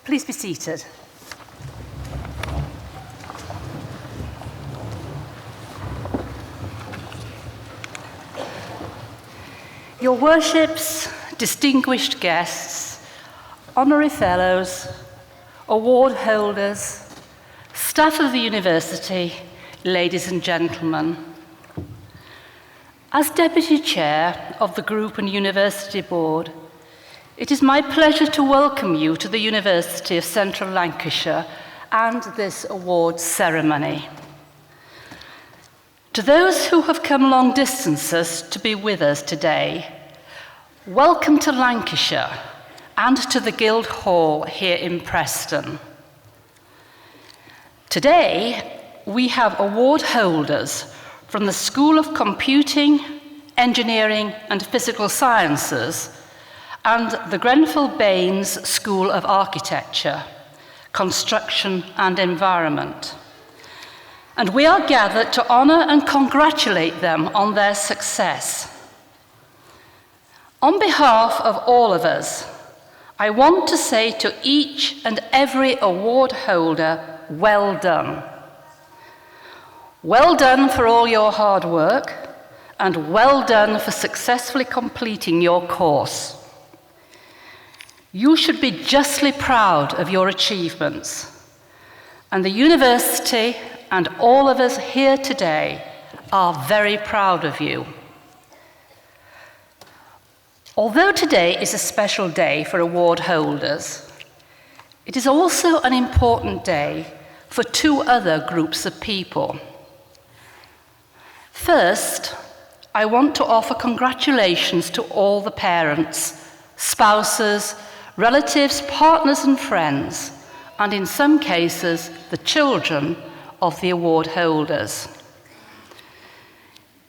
Please be seated. Your worships, distinguished guests, honorary fellows, award holders, staff of the university, ladies and gentlemen. As Deputy Chair of the Group and University Board, it is my pleasure to welcome you to the University of Central Lancashire and this awards ceremony. To those who have come long distances to be with us today, welcome to Lancashire and to the Guildhall here in Preston. Today, we have award holders from the School of Computing, Engineering and Physical Sciences and the Grenfell Baines School of Architecture, Construction and Environment. And we are gathered to honour and congratulate them on their success. On behalf of all of us, I want to say to each and every award holder, well done. Well done for all your hard work, and well done for successfully completing your course. You should be justly proud of your achievements, and the university and all of us here today are very proud of you. Although today is a special day for award holders, it is also an important day for two other groups of people. First, I want to offer congratulations to all the parents, spouses, relatives, partners and friends, and in some cases, the children of the award holders.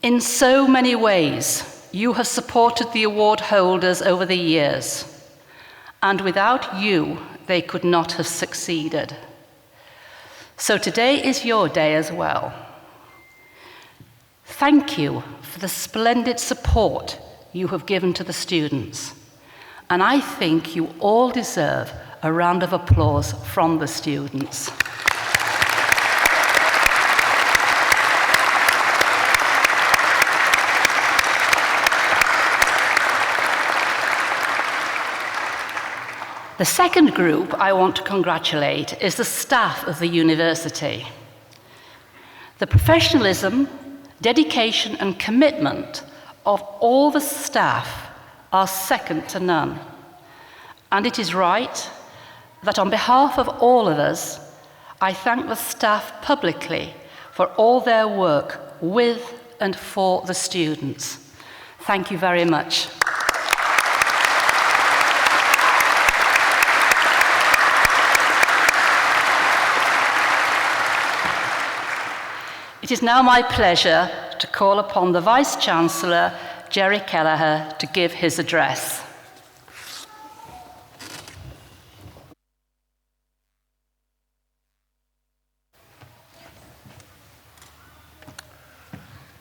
In so many ways, you have supported the award holders over the years, and without you, they could not have succeeded. So today is your day as well. Thank you for the splendid support you have given to the students, and I think you all deserve a round of applause from the students. The second group I want to congratulate is the staff of the university. The professionalism, dedication and commitment of all the staff are second to none. And it is right that on behalf of all of us, I thank the staff publicly for all their work with and for the students. Thank you very much. It is now my pleasure to call upon the Vice-Chancellor, Jerry Kelleher, to give his address.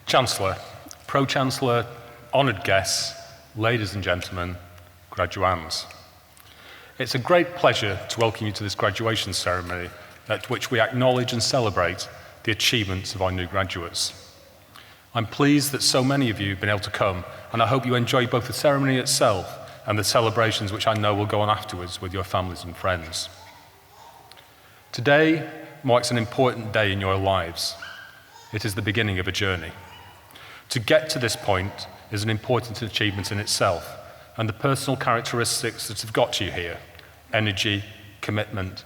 Chancellor, Pro-Chancellor, honoured guests, ladies and gentlemen, graduands. It's a great pleasure to welcome you to this graduation ceremony at which we acknowledge and celebrate the achievements of our new graduates. I'm pleased that so many of you have been able to come, and I hope you enjoy both the ceremony itself and the celebrations which I know will go on afterwards with your families and friends. Today marks an important day in your lives. It is the beginning of a journey. To get to this point is an important achievement in itself, and the personal characteristics that have got you here, energy, commitment,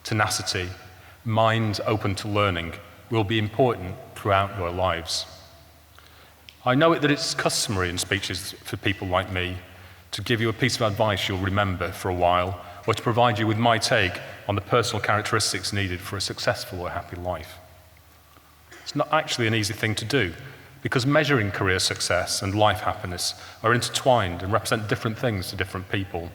tenacity, mind open to learning, will be important throughout your lives. I know that it's customary in speeches for people like me to give you a piece of advice you'll remember for a while, or to provide you with my take on the personal characteristics needed for a successful or happy life. It's not actually an easy thing to do, because measuring career success and life happiness are intertwined and represent different things to different people.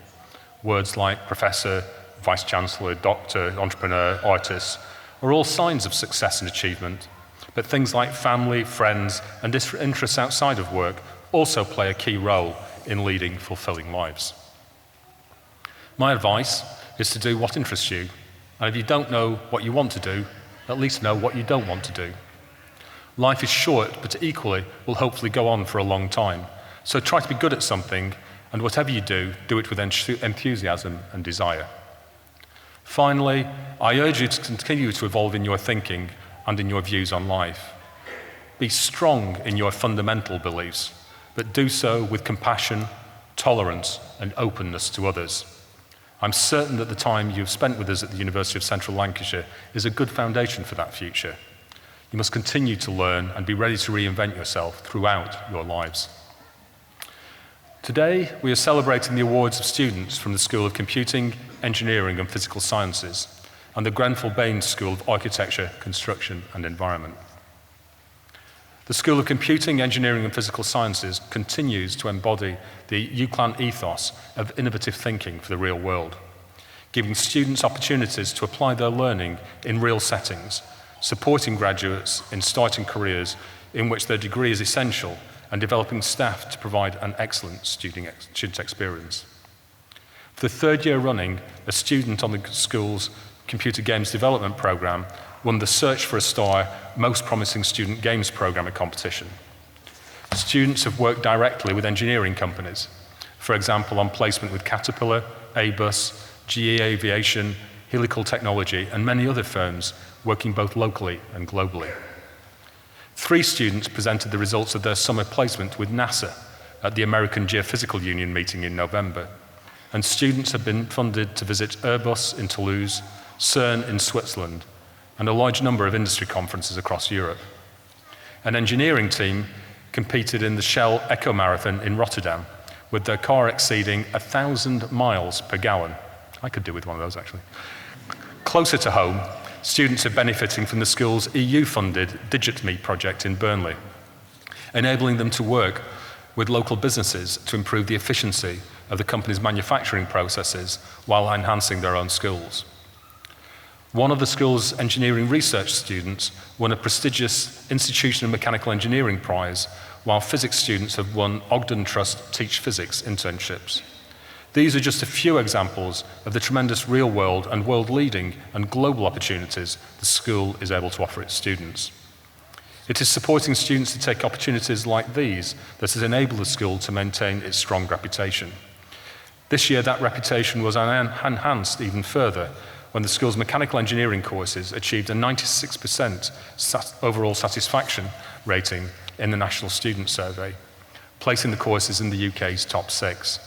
Words like professor, vice-chancellor, doctor, entrepreneur, artist are all signs of success and achievement, but things like family, friends, and interests outside of work also play a key role in leading fulfilling lives. My advice is to do what interests you. And if you don't know what you want to do, at least know what you don't want to do. Life is short, but equally will hopefully go on for a long time. So try to be good at something, and whatever you do, do it with enthusiasm and desire. Finally, I urge you to continue to evolve in your thinking and in your views on life. Be strong in your fundamental beliefs, but do so with compassion, tolerance, and openness to others. I'm certain that the time you've spent with us at the University of Central Lancashire is a good foundation for that future. You must continue to learn and be ready to reinvent yourself throughout your lives. Today, we are celebrating the awards of students from the School of Computing, Engineering and Physical Sciences and the Grenfell Baines School of Architecture, Construction and Environment. The School of Computing, Engineering and Physical Sciences continues to embody the UCLan ethos of innovative thinking for the real world, giving students opportunities to apply their learning in real settings, supporting graduates in starting careers in which their degree is essential, and developing staff to provide an excellent student experience. For the third year running, a student on the school's Computer Games Development Programme won the Search for a Star Most Promising Student Games Programme competition. Students have worked directly with engineering companies, for example on placement with Caterpillar, Airbus, GE Aviation, Helical Technology and many other firms working both locally and globally. 3 students presented the results of their summer placement with NASA at the American Geophysical Union meeting in November, and students have been funded to visit Airbus in Toulouse, CERN in Switzerland, and a large number of industry conferences across Europe. An engineering team competed in the Shell Eco Marathon in Rotterdam, with their car exceeding 1,000 miles per gallon. I could do with one of those, actually. Closer to home, students are benefiting from the school's EU-funded DigitMe project in Burnley, enabling them to work with local businesses to improve the efficiency of the company's manufacturing processes while enhancing their own skills. One of the school's engineering research students won a prestigious Institution of Mechanical Engineering prize, while physics students have won Ogden Trust Teach Physics internships. These are just a few examples of the tremendous real-world and world-leading and global opportunities the school is able to offer its students. It is supporting students to take opportunities like these that has enabled the school to maintain its strong reputation. This year, that reputation was enhanced even further when the school's mechanical engineering courses achieved a 96% overall satisfaction rating in the National Student Survey, placing the courses in the UK's top 6.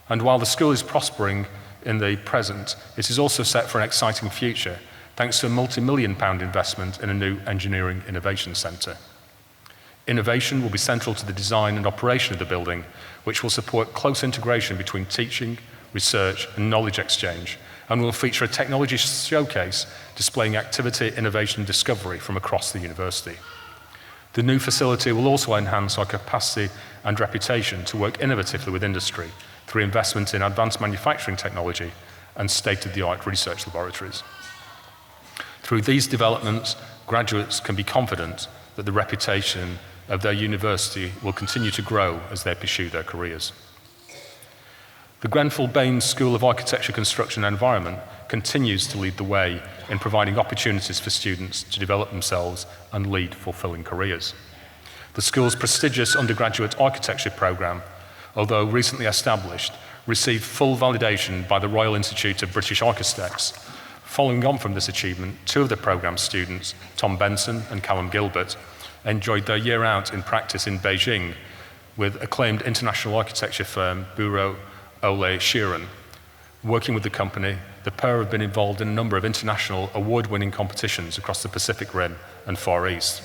And while the school is prospering in the present, it is also set for an exciting future, thanks to a multi-million-pound investment in a new engineering innovation centre. Innovation will be central to the design and operation of the building, which will support close integration between teaching, research and knowledge exchange, and will feature a technology showcase displaying activity, innovation and discovery from across the university. The new facility will also enhance our capacity and reputation to work innovatively with industry through investment in advanced manufacturing technology and state-of-the-art research laboratories. Through these developments, graduates can be confident that the reputation of their university will continue to grow as they pursue their careers. The Grenfell Baines School of Architecture, Construction and Environment continues to lead the way in providing opportunities for students to develop themselves and lead fulfilling careers. The school's prestigious undergraduate architecture programme, although recently established, received full validation by the Royal Institute of British Architects. Following on from this achievement, 2 of the programme students, Tom Benson and Callum Gilbert, enjoyed their year out in practice in Beijing with acclaimed international architecture firm Bureau Ole Sheeran. Working with the company, the pair have been involved in a number of international award-winning competitions across the Pacific Rim and Far East.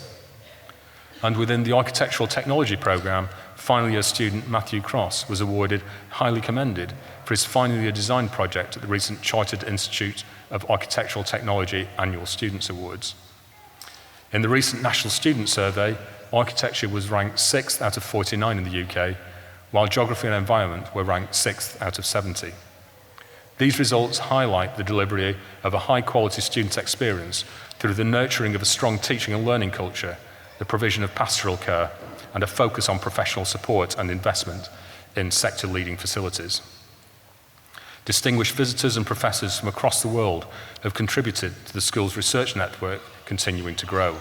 And within the architectural technology programme, final year student Matthew Cross was awarded highly commended for his final year design project at the recent Chartered Institute of Architectural Technology Annual Students Awards. In the recent National Student Survey, architecture was ranked 6th out of 49 in the UK, while geography and environment were ranked 6th out of 70. These results highlight the delivery of a high-quality student experience through the nurturing of a strong teaching and learning culture, the provision of pastoral care, and a focus on professional support and investment in sector-leading facilities. Distinguished visitors and professors from across the world have contributed to the school's research network continuing to grow.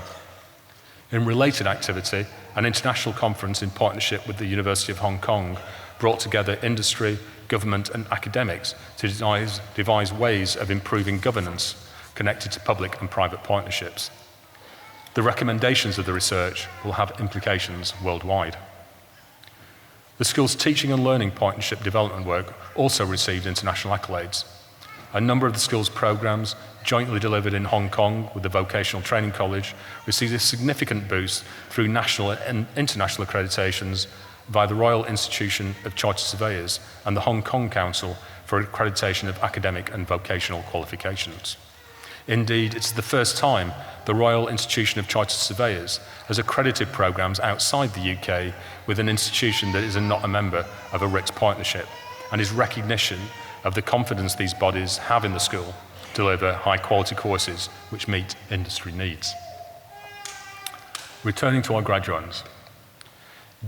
In related activity, an international conference in partnership with the University of Hong Kong brought together industry, government and academics to devise ways of improving governance connected to public and private partnerships. The recommendations of the research will have implications worldwide. The school's teaching and learning partnership development work also received international accolades. A number of the school's programs, jointly delivered in Hong Kong with the Vocational Training College, received a significant boost through national and international accreditations via the Royal Institution of Chartered Surveyors and the Hong Kong Council for accreditation of academic and vocational qualifications. Indeed, it's the first time the Royal Institution of Chartered Surveyors has accredited programs outside the UK with an institution that is not a member of a RICS partnership, and is recognition of the confidence these bodies have in the school to deliver high-quality courses which meet industry needs. Returning to our graduates.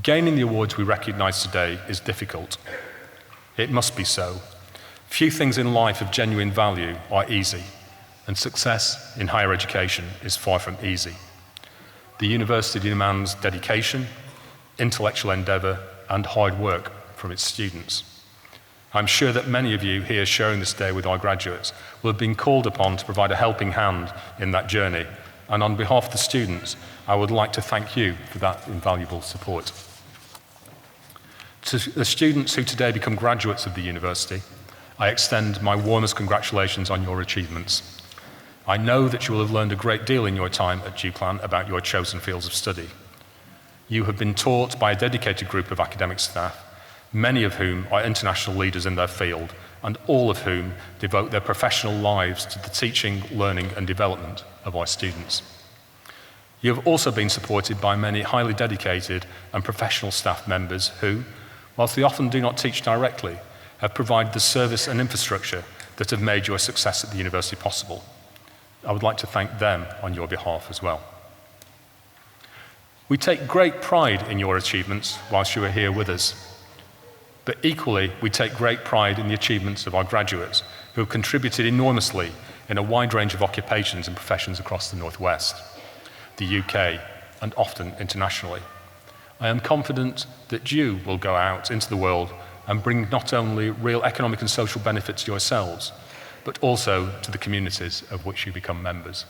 Gaining the awards we recognise today is difficult. It must be so. Few things in life of genuine value are easy, and success in higher education is far from easy. The university demands dedication, intellectual endeavour, and hard work from its students. I'm sure that many of you here sharing this day with our graduates will have been called upon to provide a helping hand in that journey, and on behalf of the students, I would like to thank you for that invaluable support. To the students who today become graduates of the university, I extend my warmest congratulations on your achievements. I know that you will have learned a great deal in your time at UCLan about your chosen fields of study. You have been taught by a dedicated group of academic staff, many of whom are international leaders in their field, and all of whom devote their professional lives to the teaching, learning, and development of our students. You have also been supported by many highly dedicated and professional staff members who, whilst they often do not teach directly, have provided the service and infrastructure that have made your success at the university possible. I would like to thank them on your behalf as well. We take great pride in your achievements whilst you are here with us. But equally, we take great pride in the achievements of our graduates who have contributed enormously in a wide range of occupations and professions across the Northwest, the UK, and often internationally. I am confident that you will go out into the world and bring not only real economic and social benefits to yourselves, but also to the communities of which you become members.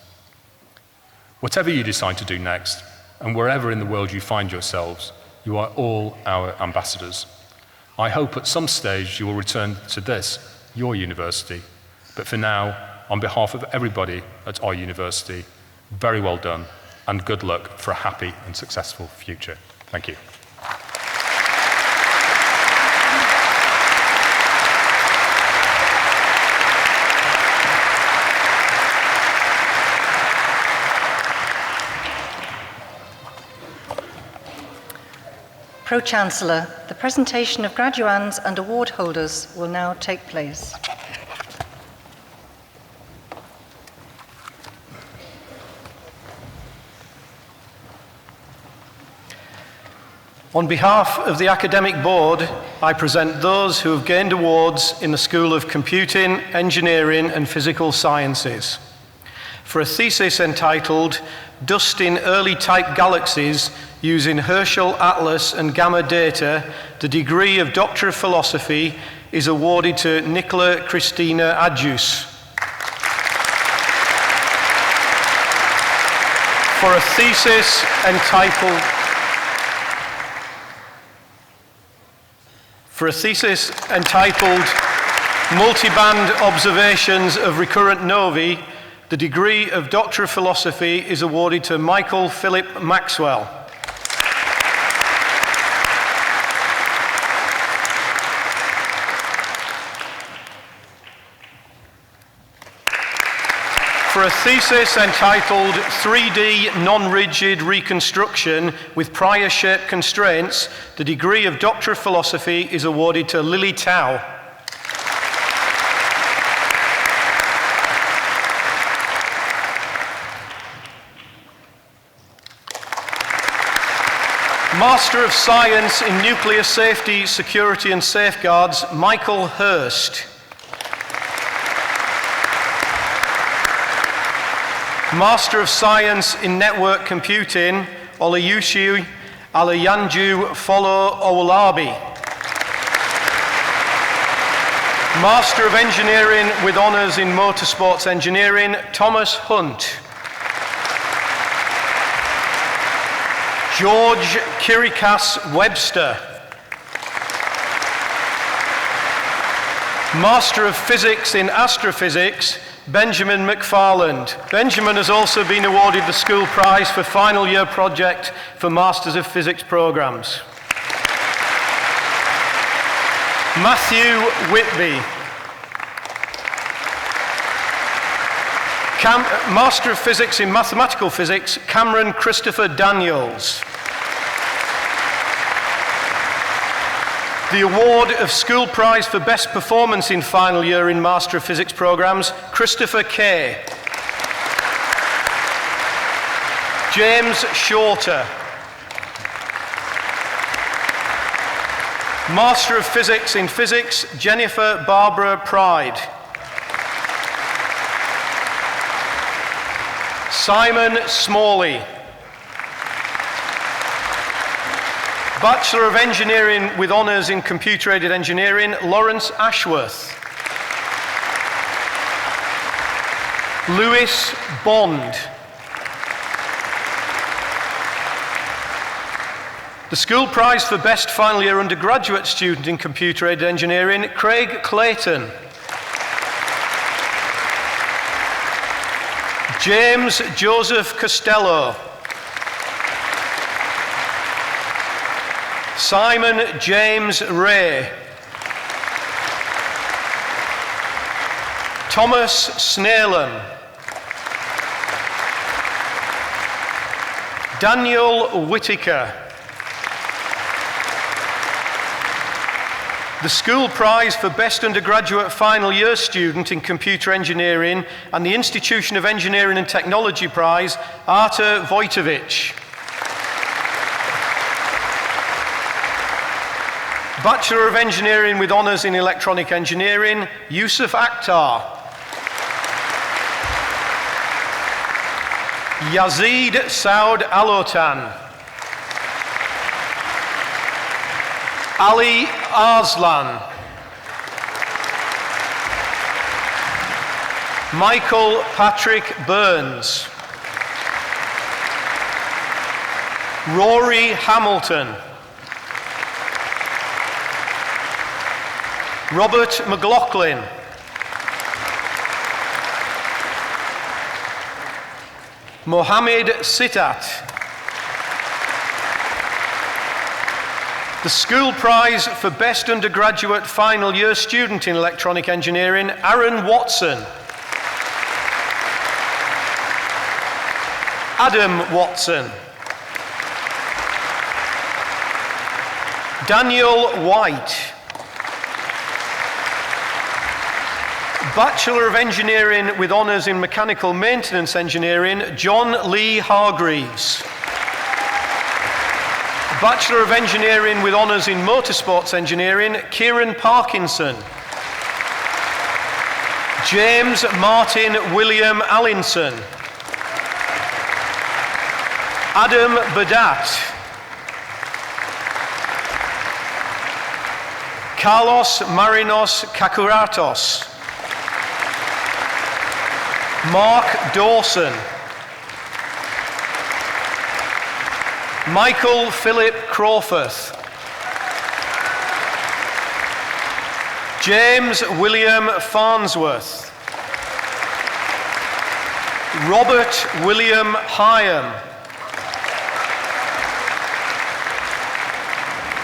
Whatever you decide to do next, and wherever in the world you find yourselves, you are all our ambassadors. I hope at some stage you will return to this, your university, but for now, on behalf of everybody at our university, very well done, and good luck for a happy and successful future. Thank you. Pro-Chancellor, the presentation of graduands and award holders will now take place. On behalf of the Academic Board, I present those who have gained awards in the School of Computing, Engineering and Physical Sciences. For a thesis entitled Dusting Early Type Galaxies Using Herschel Atlas and Gamma Data, the degree of Doctor of Philosophy is awarded to Nicola Cristina Adjus. For a thesis entitled Multiband Observations of Recurrent Novae, the degree of Doctor of Philosophy is awarded to Michael Philip Maxwell. For a thesis entitled 3D Non-Rigid Reconstruction with Prior Shape Constraints, the degree of Doctor of Philosophy is awarded to Lily Tao. Master of Science in Nuclear Safety, Security and Safeguards, Michael Hurst. Master of Science in Network Computing, Olayushi Alayanju Folo Owolabi. Master of Engineering with Honours in Motorsports Engineering, Thomas Hunt. George Kirikas Webster. Master of Physics in Astrophysics, Benjamin McFarland. Benjamin has also been awarded the School Prize for Final Year Project for Masters of Physics Programmes. Matthew Whitby. Master of Physics in Mathematical Physics, Cameron Christopher Daniels. The award of School Prize for Best Performance in Final Year in Master of Physics Programmes, Christopher Kay. James Shorter. Master of Physics in Physics, Jennifer Barbara Pride. Simon Smalley. Bachelor of Engineering with Honours in Computer-Aided Engineering, Lawrence Ashworth. Lewis Bond. The School Prize for Best Final Year Undergraduate Student in Computer-Aided Engineering, Craig Clayton. James Joseph Costello. Simon James Ray. Thomas Snellam. Daniel Whittaker. The School Prize for Best Undergraduate Final Year Student in Computer Engineering and the Institution of Engineering and Technology Prize, Artur Vojtovic. Bachelor of Engineering with Honours in Electronic Engineering, Yusuf Akhtar. Yazid Saud Alotan. Ali Arslan. Michael Patrick Burns. Rory Hamilton. Robert McLaughlin. Mohammed Sitat. The School Prize for Best Undergraduate Final Year Student in Electronic Engineering, Aaron Watson. Adam Watson. Daniel White. Bachelor of Engineering with Honours in Mechanical Maintenance Engineering, John Lee Hargreaves. Bachelor of Engineering with Honours in Motorsports Engineering, Kieran Parkinson. James Martin William Allinson. Adam Badat. Carlos Marinos Kakuratos. Mark Dawson. Michael Philip Crawforth. James William Farnsworth. Robert William Hyam.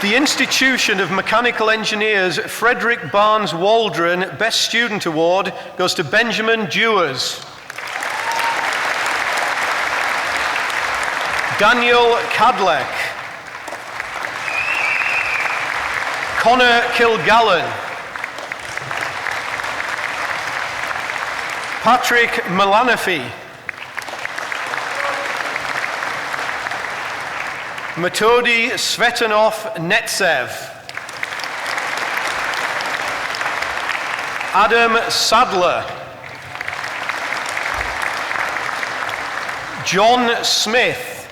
The Institution of Mechanical Engineers Frederick Barnes Waldron Best Student Award goes to Benjamin Dewars. Daniel Cadleck. Connor Kilgallen. Patrick Malanafi. Metodi Svetanov Netsev. Adam Sadler. John Smith.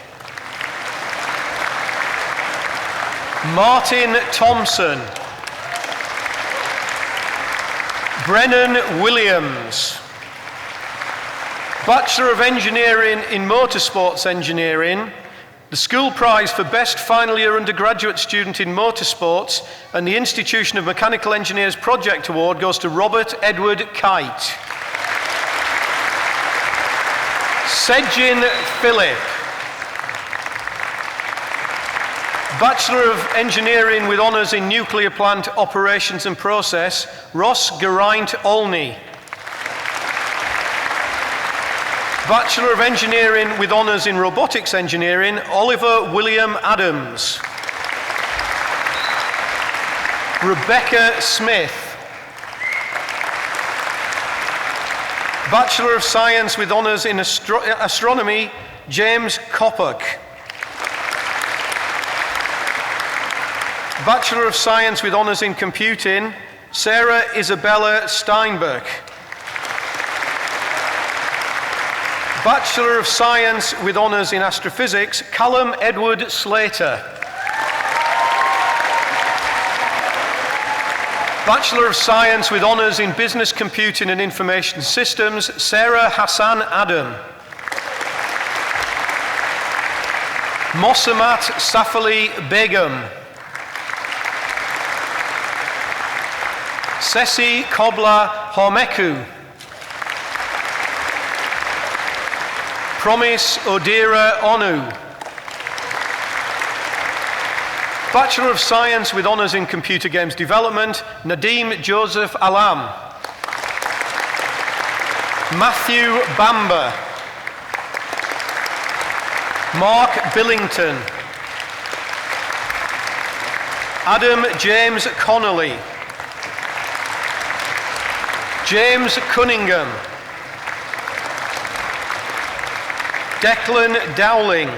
Martin Thompson. Brennan Williams. Bachelor of Engineering in Motorsports Engineering. The school prize for Best Final Year Undergraduate Student in Motorsports and the Institution of Mechanical Engineers Project Award goes to Robert Edward Kite. Sejin Philip. Bachelor of Engineering with Honours in Nuclear Plant Operations and Process, Ross Geraint Olney. Bachelor of Engineering with Honours in Robotics Engineering, Oliver William Adams. Rebecca Smith. Bachelor of Science with Honours in Astronomy, James Koppock. Bachelor of Science with Honours in Computing, Sarah Isabella Steinberg. Bachelor of Science with Honours in Astrophysics, Callum Edward Slater. Bachelor of Science with Honours in Business Computing and Information Systems, Sarah Hassan Adam. Mossamat Safali Begum. Sesi Kobla Hormeku. Promise Odira Onu. Bachelor of Science with Honours in Computer Games Development, Nadeem Joseph Alam. Matthew Bamber. Mark Billington. Adam James Connolly. James Cunningham. Declan Dowling.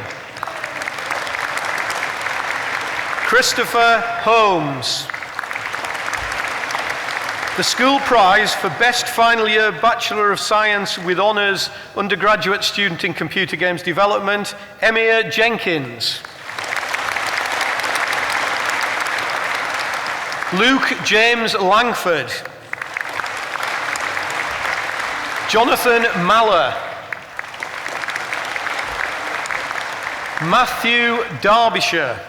Christopher Holmes. The school prize for Best Final Year Bachelor of Science with Honours Undergraduate Student in Computer Games Development, Emir Jenkins. Luke James Langford. Jonathan Maller. Matthew Derbyshire.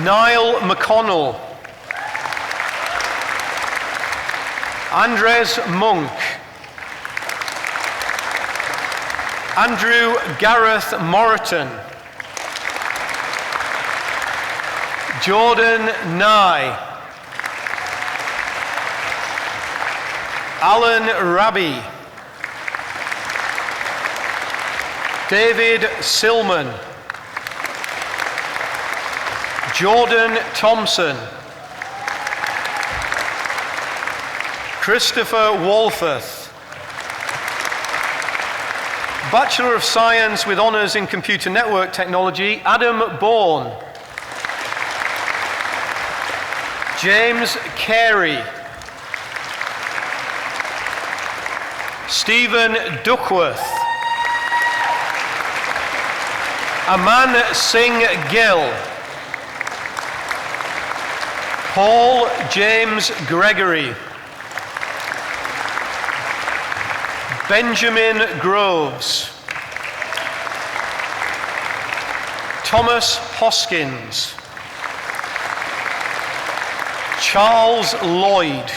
Niall McConnell. Andres Monk. Andrew Gareth Moreton. Jordan Nye. Alan Rabi. David Silman. Jordan Thompson. Christopher Walforth. Bachelor of Science with Honours in Computer Network Technology, Adam Bourne. James Carey. Stephen Duckworth. Aman Singh Gill. Paul James Gregory. Benjamin Groves. Thomas Hoskins. Charles Lloyd.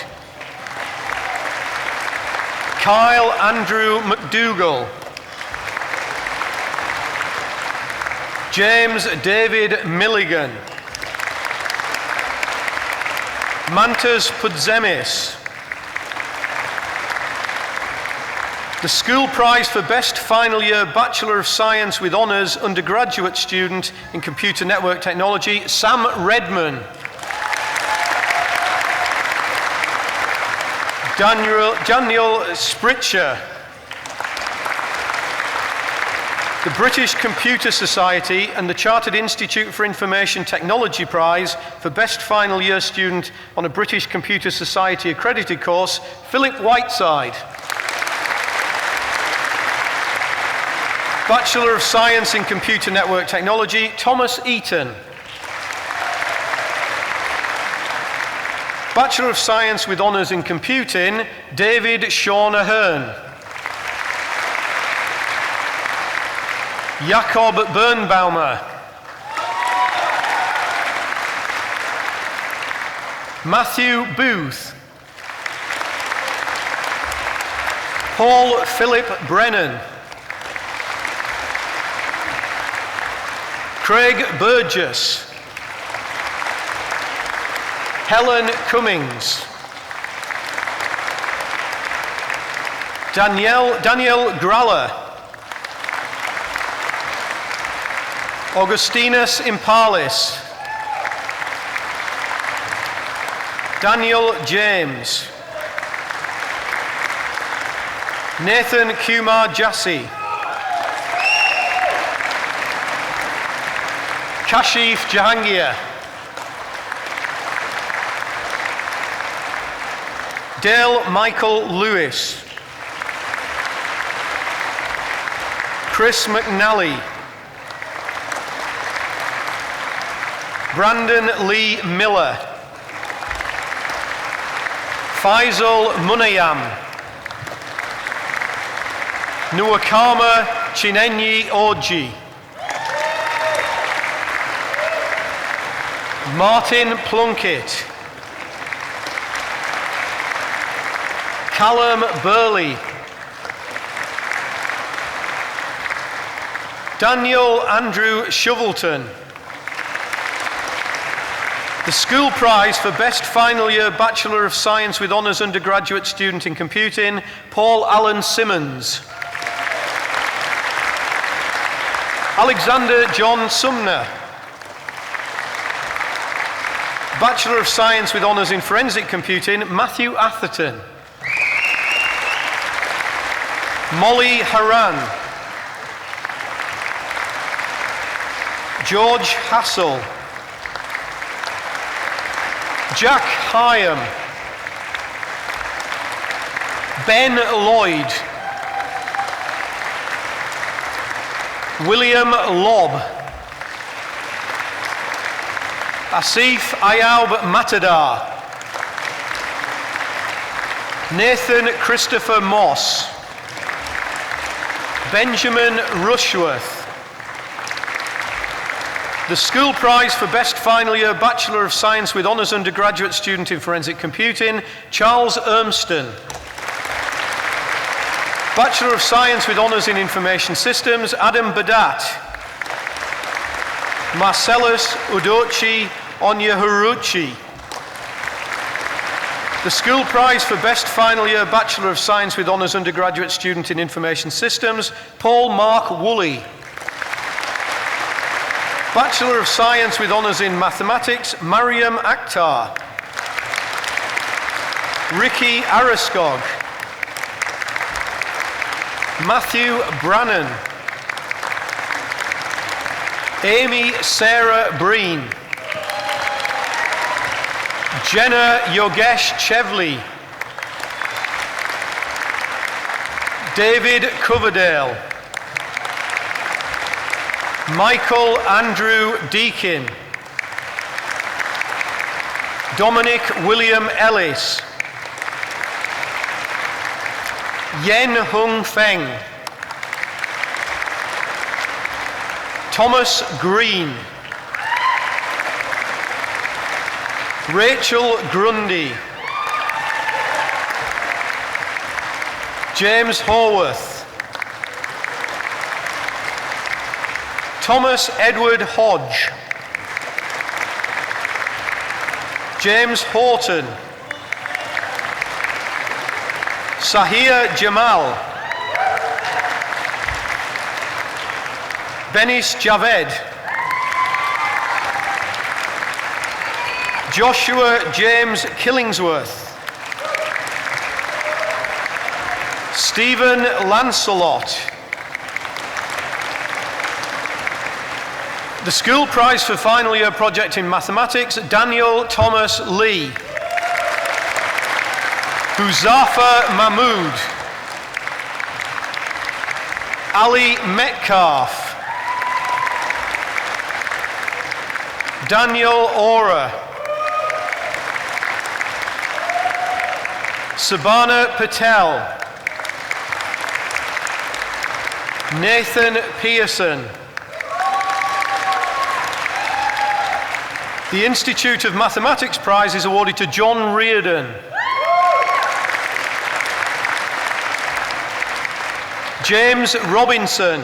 Kyle Andrew McDougall. James David Milligan. Mantas Pudzemis. The school prize for Best Final Year Bachelor of Science with Honours Undergraduate Student in Computer Network Technology, Sam Redman. Daniel Spritcher. The British Computer Society and the Chartered Institute for Information Technology Prize for Best Final Year Student on a British Computer Society accredited course, Philip Whiteside. Bachelor of Science in Computer Network Technology, Thomas Eaton. Bachelor of Science with Honours in Computing, David Sean Ahern. Jakob Birnbaumer. Matthew Booth. Paul Philip Brennan. Craig Burgess. Helen Cummings. Danielle Graller. Augustinus Impalis. Daniel James. Nathan Kumar Jassi. Kashif Jahangir. Dale Michael Lewis. Chris McNally. Brandon Lee Miller. Faisal Munayam. Nuakama Chinenyi Orji. Martin Plunkett. Callum Burley. Daniel Andrew Shovelton. The school prize for Best Final Year Bachelor of Science with Honours Undergraduate Student in Computing, Paul Allen Simmons. Alexander John Sumner. Bachelor of Science with Honours in Forensic Computing, Matthew Atherton. Molly Haran. George Hassel. Jack Hyam. Ben Lloyd. William Lobb. Asif Ayub Matadar. Nathan Christopher Moss. Benjamin Rushworth. The school prize for Best Final Year Bachelor of Science with Honours Undergraduate Student in Forensic Computing, Charles Urmston. Bachelor of Science with Honours in Information Systems, Adam Badat. Marcellus Udochi Onyehuruchi. The school prize for Best Final Year Bachelor of Science with Honours Undergraduate Student in Information Systems, Paul Mark Woolley. Bachelor of Science with Honours in Mathematics, Mariam Akhtar. Ricky Araskog. Matthew Brannan. Amy Sarah Breen. Jenna Yogesh Chevley. David Coverdale. Michael Andrew Deakin. Dominic William Ellis. Yen Hung Feng. Thomas Green. Rachel Grundy. James Horwath. Thomas Edward Hodge. James Horton. Sahir Jamal. Benis Javed. Joshua James Killingsworth. Stephen Lancelot. The school prize for final year project in mathematics, Daniel Thomas Lee. Huzafa Mahmood. Ali Metcalf. Daniel Ora. Sabana Patel. Nathan Pearson. The Institute of Mathematics Prize is awarded to John Reardon. James Robinson.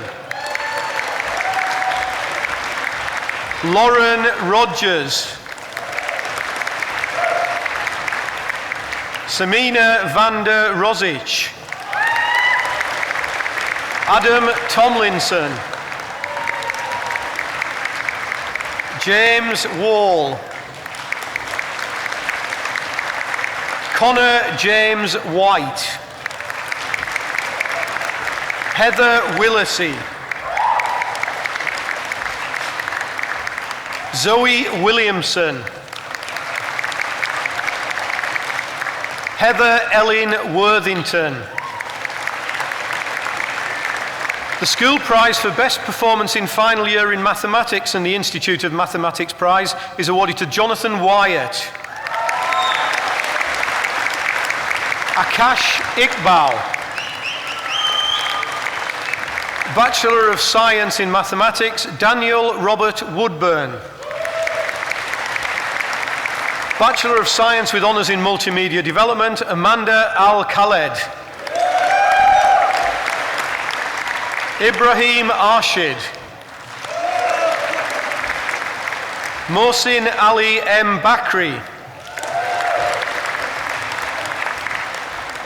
Lauren Rogers. Samina van der Rosic. Adam Tomlinson. James Wall. Connor James White. Heather Willisey. Zoe Williamson. Heather Ellen Worthington. The School Prize for Best Performance in Final Year in Mathematics and the Institute of Mathematics Prize is awarded to Jonathan Wyatt. Akash Iqbal. Bachelor of Science in Mathematics, Daniel Robert Woodburn. Bachelor of Science with Honours in Multimedia Development, Amanda Al-Khaled. Ibrahim Arshid. Mohsin Ali M. Bakri.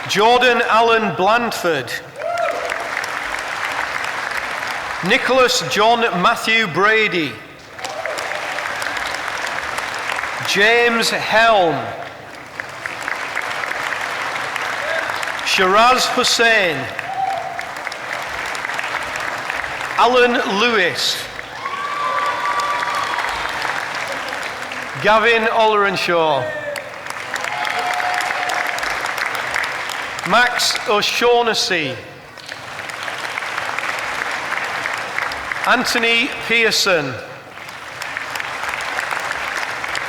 Jordan Allen Blandford. Nicholas John Matthew Brady. James Helm. Shiraz Hussain. Alan Lewis. Gavin Ollerenshaw. Max O'Shaughnessy. Anthony Pearson.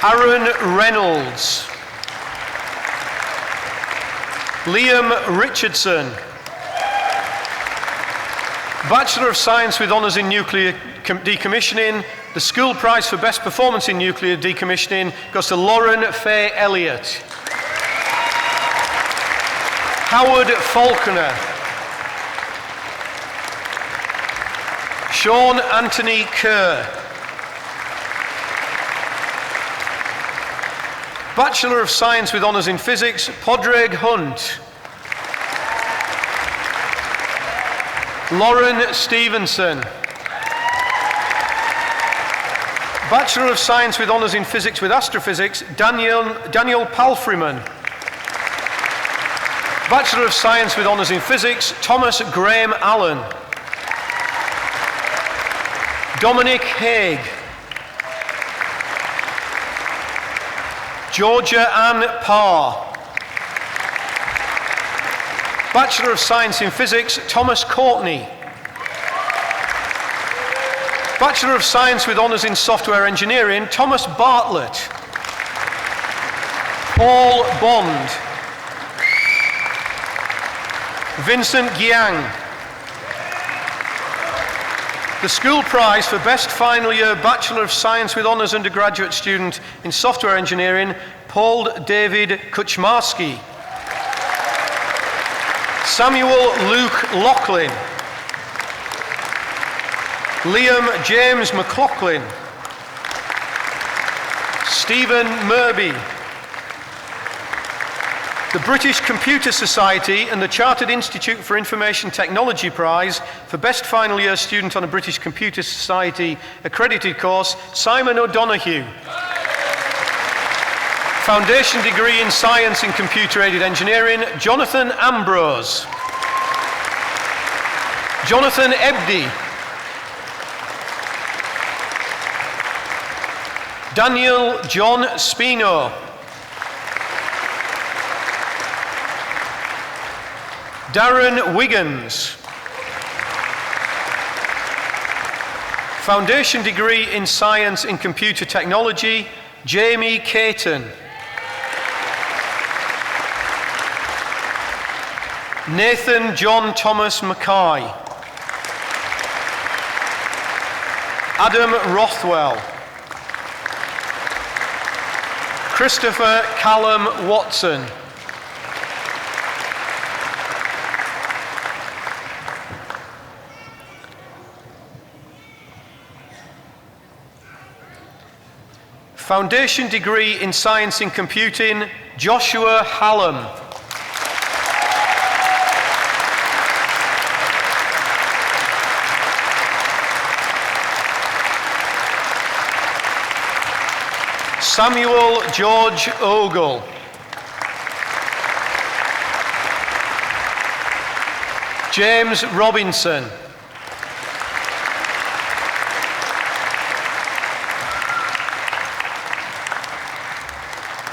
Aaron Reynolds. Liam Richardson. Bachelor of Science with Honours in Nuclear Decommissioning. The School Prize for Best Performance in Nuclear Decommissioning goes to Lauren Faye Elliott. Howard Falconer. Sean Anthony Kerr. Bachelor of Science with Honours in Physics, Padraig Hunt. Lauren Stevenson. Bachelor of Science with Honours in Physics with Astrophysics, Daniel Palfreyman. Bachelor of Science with Honours in Physics, Thomas Graham Allen. Dominic Haig. Georgia Ann Parr. Bachelor of Science in Physics, Thomas Courtney. Bachelor of Science with Honours in Software Engineering, Thomas Bartlett. Paul Bond. Vincent Giang. The School Prize for Best Final Year Bachelor of Science with Honours undergraduate student in Software Engineering, Paul David Kuczmarski. Samuel Luke Loughlin. Liam James McLaughlin. Stephen Murby. The British Computer Society and the Chartered Institute for Information Technology Prize for Best Final Year Student on a British Computer Society accredited course, Simon O'Donoghue. Foundation degree in Science and Computer-Aided Engineering, Jonathan Ambrose. Jonathan Ebdi. Daniel John Spino. Darren Wiggins. Foundation degree in Science in Computer Technology, Jamie Caton. Nathan John Thomas Mackay. Adam Rothwell. Christopher Callum Watson. Foundation degree in Science in Computing, Joshua Hallam. Samuel George Ogle. James Robinson.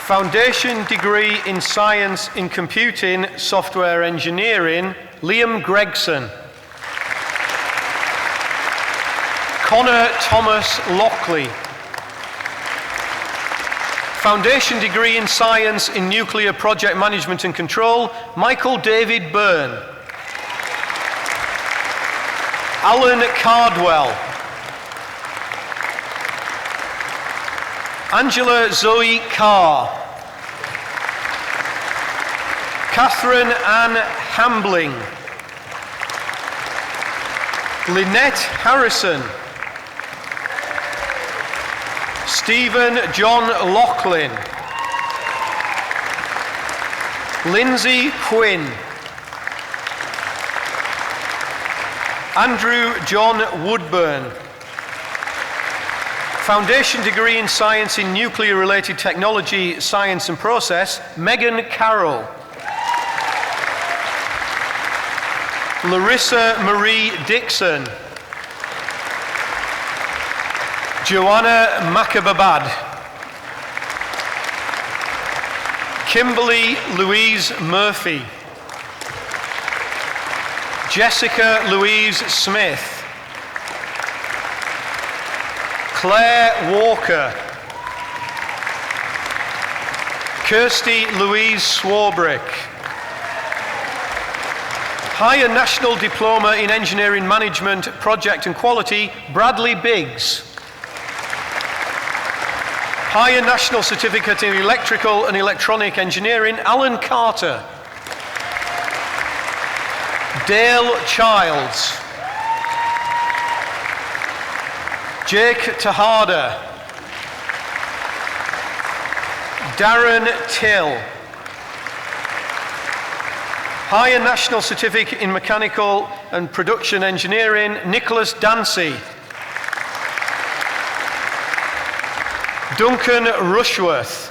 Foundation degree in Science in Computing, Software Engineering, Liam Gregson. Connor Thomas Lockley. Foundation degree in Science in Nuclear Project Management and Control, Michael David Byrne. Alan Cardwell. Angela Zoe Carr. Catherine Ann Hambling. Lynette Harrison. Stephen John Laughlin. Lindsay Quinn. Andrew John Woodburn. Foundation degree in Science in Nuclear Related Technology, Science and Process, Megan Carroll. Larissa Marie Dixon. Joanna Macababad. Kimberly Louise Murphy. Jessica Louise Smith. Claire Walker. Kirsty Louise Swarbrick. Higher National Diploma in Engineering Management, Project and Quality, Bradley Biggs. Higher National Certificate in Electrical and Electronic Engineering, Alan Carter. Dale Childs. Jake Tejada. Darren Till. Higher National Certificate in Mechanical and Production Engineering, Nicholas Dancy. Duncan Rushworth.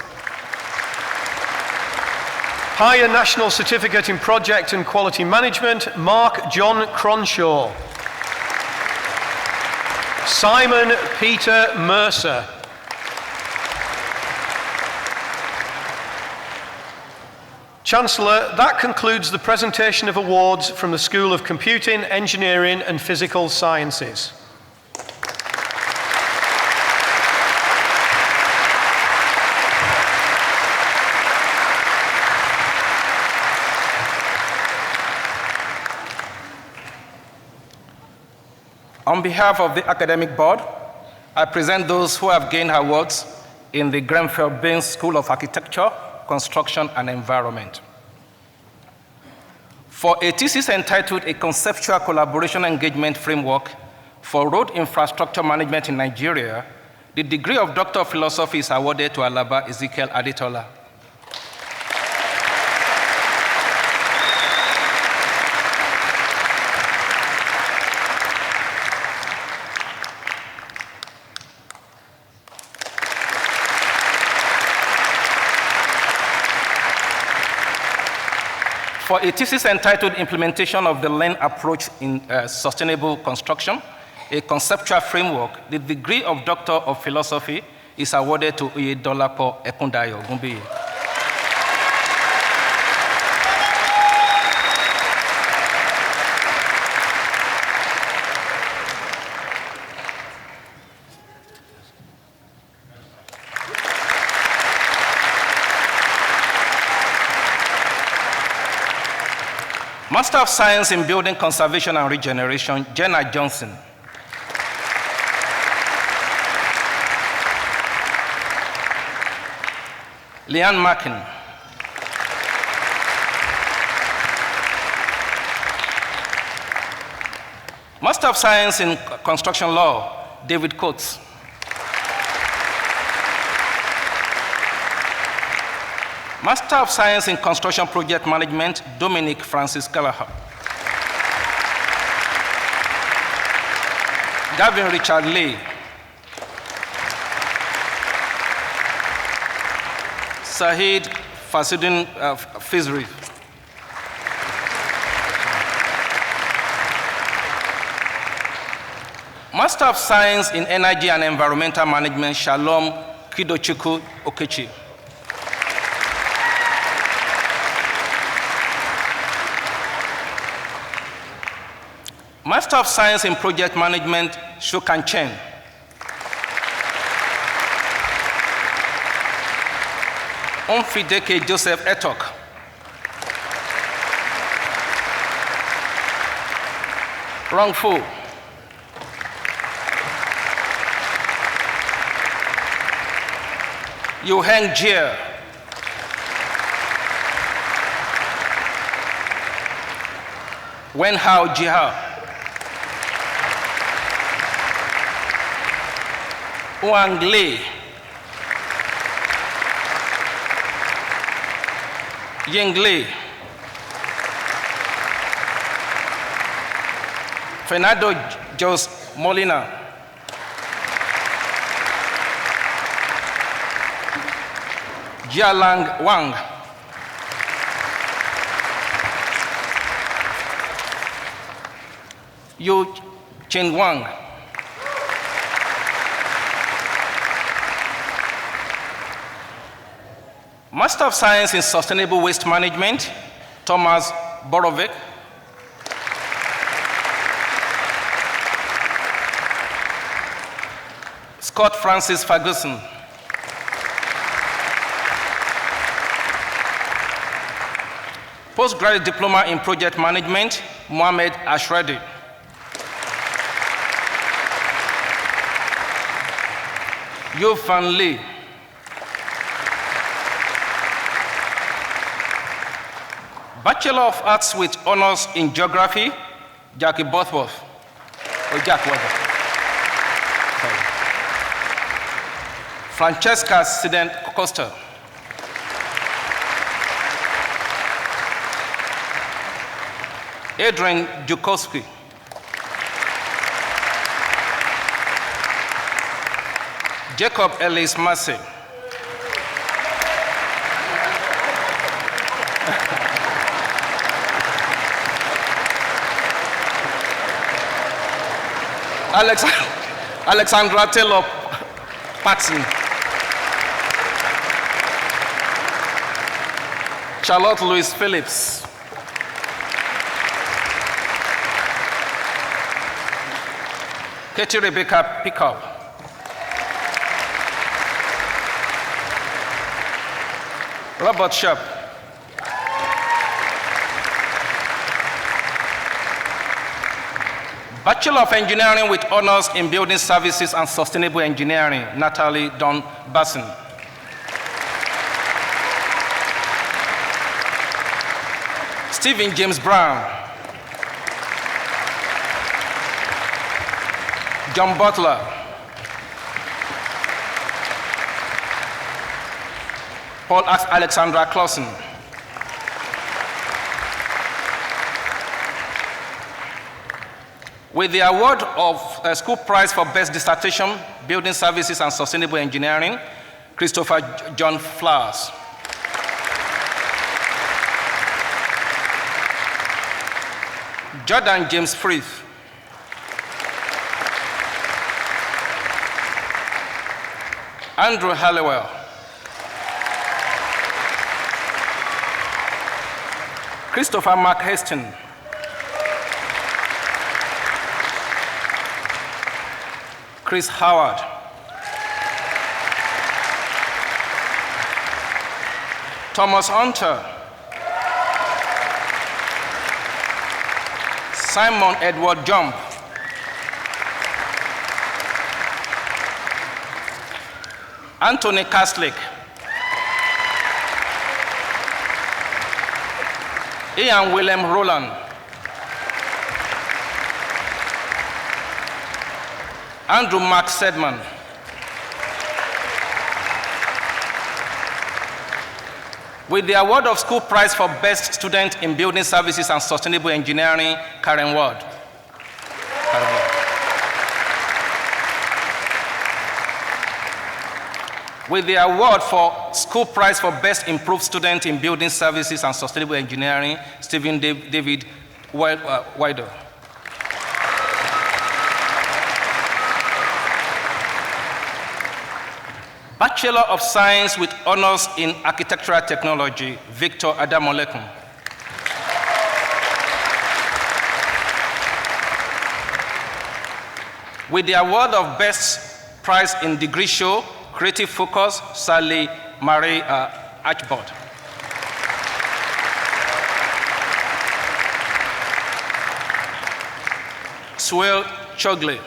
Higher National Certificate in Project and Quality Management, Mark John Cronshaw. Simon Peter Mercer. Chancellor, that concludes the presentation of awards from the School of Computing, Engineering and Physical Sciences. On behalf of the Academic Board, I present those who have gained awards in the Grenfell-Baines School of Architecture, Construction and Environment. For a thesis entitled A Conceptual Collaboration Engagement Framework for Road Infrastructure Management in Nigeria, the degree of Doctor of Philosophy is awarded to Alaba Ezekiel Adetola. For a thesis entitled Implementation of the Lean Approach in Sustainable Construction, a Conceptual Framework, the degree of Doctor of Philosophy is awarded to Oyedolapo Ekundayo Gumbiye. Master of Science in Building Conservation and Regeneration, Jenna Johnson. Leanne Mackin. Master of Science in Construction Law, David Coates. Master of Science in Construction Project Management, Dominic Francis Gallagher. Gavin Richard Lee. Sahid Fasiddin Fizri. Master of Science in Energy and Environmental Management, Shalom Kidochukwu Okechi. Master of Science in Project Management, Shukan Chen. Omfideke Joseph Etok. Rongfu. Yuheng Jie. Wenhao Jihao. Wang Li. Ying Li. Fernando Jos Molina. Jialang Wang. Yu Chen Wang. Master of Science in Sustainable Waste Management, Thomas Borovic. Scott Francis Ferguson. Postgraduate Diploma in Project Management, Mohamed Ashredi. Yu Fan Lee. Bachelor of Arts with Honors in Geography, Jackie Bothworth. Or Jack Weber. Francesca Sident Costa. Adrian Dukowski. Jacob Ellis Massey. Alexandra Taylor Patson. Charlotte Louise Phillips. Katie Rebecca Pickup. Robert Sharp. Bachelor of Engineering with Honors in Building Services and Sustainable Engineering, Natalie Don Basson. Stephen James Brown. John Butler. Paul Alexandra Clausen. With the award of a school prize for best dissertation, building services and sustainable engineering, Christopher John Flowers. Jordan James Frith. Andrew Halliwell. Christopher Mark Heston. Chris Howard. Thomas Hunter. Simon Edward Jump. Anthony Kaslik. Ian William Rowland. Andrew Mark Sedman. With the award of School Prize for Best Student in Building Services and Sustainable Engineering, Karen Ward. With the award for School Prize for Best Improved Student in Building Services and Sustainable Engineering, Stephen David Wider. Bachelor of Science with Honors in Architectural Technology, Victor Adamolekun. With the award of Best Prize in Degree Show, Creative Focus, Sally Marie Archibald. Swell Chogley.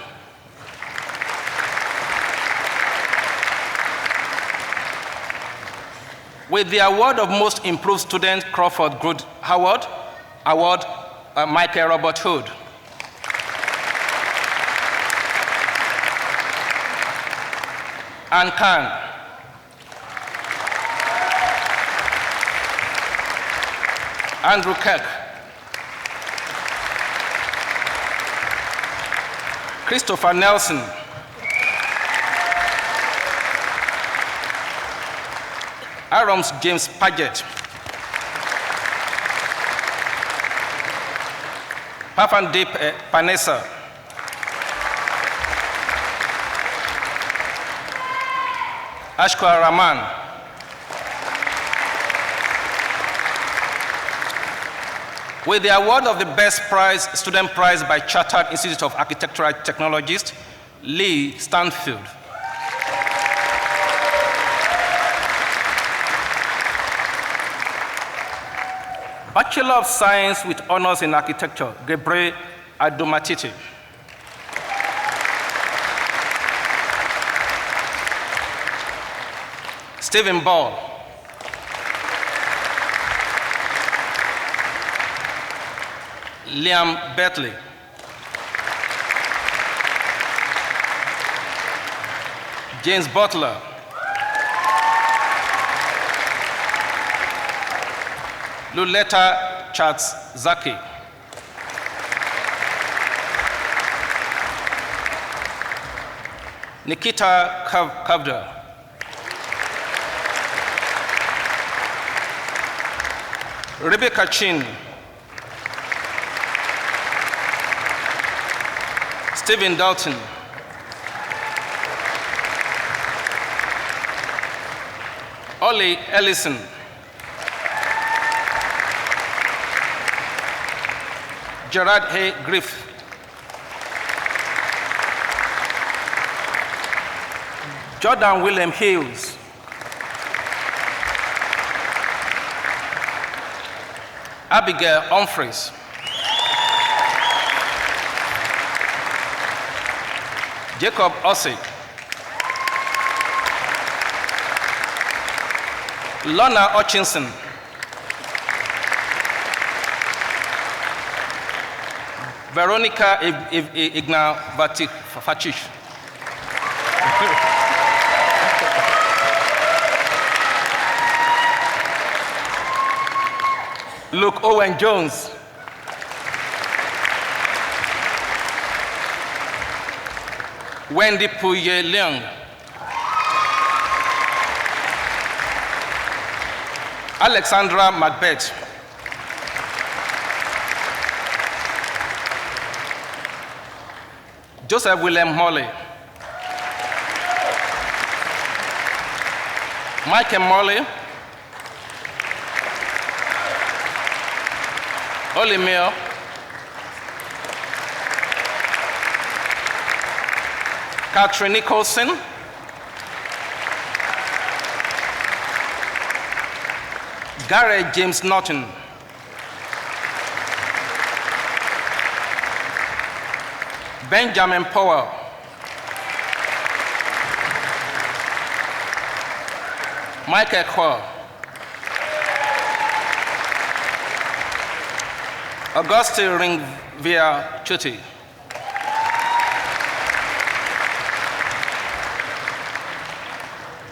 With the award of Most Improved Student, Crawford Good Howard, Award, Michael Robert Hood. Anne Khan. Andrew Kirk. Christopher Nelson. Arams James Paget. Papandip Panessa. Ashkar Rahman. With the award of the Best Prize, Student Prize by Chartered Institute of Architectural Technologists, Lee Stanfield. Bachelor of Science with Honors in Architecture, Gebre Adomatiti. Stephen Ball. Liam Bentley. James Butler. Luleta Charles Zaki. Nikita Kavda. Rebecca Chin. Stephen Dalton. Ollie Ellison. Gerard Hay Griff. Jordan William Hughes. Abigail Humphreys. Jacob Ossie. Lorna Hutchinson. Veronica Ignavatic-Fachish. Luke Owen Jones. Wendy Puye Leung. Alexandra Macbeth. Joseph William Morley. Michael Morley. Ollie Mayo. Catherine Nicholson. Gareth James Norton. Benjamin Powell. Michael Cole. Auguste Ringvia Chuti.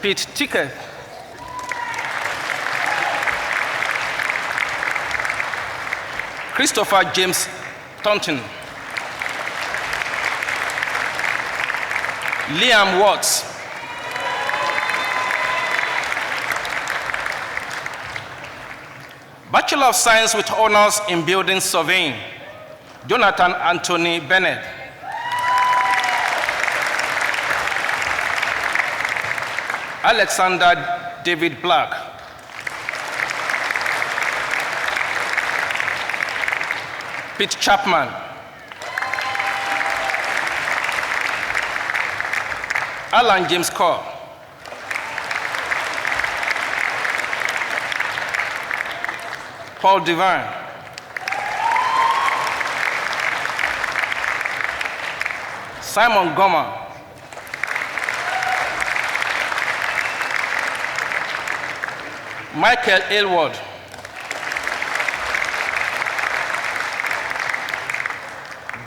Pete Tickett. Christopher James Thornton. Liam Watts. Bachelor of Science with honors in building surveying, Jonathan Anthony Bennett. Alexander David Black. Pete Chapman. Alan James Cole. Paul Devine. Simon Goma. Michael Aylward.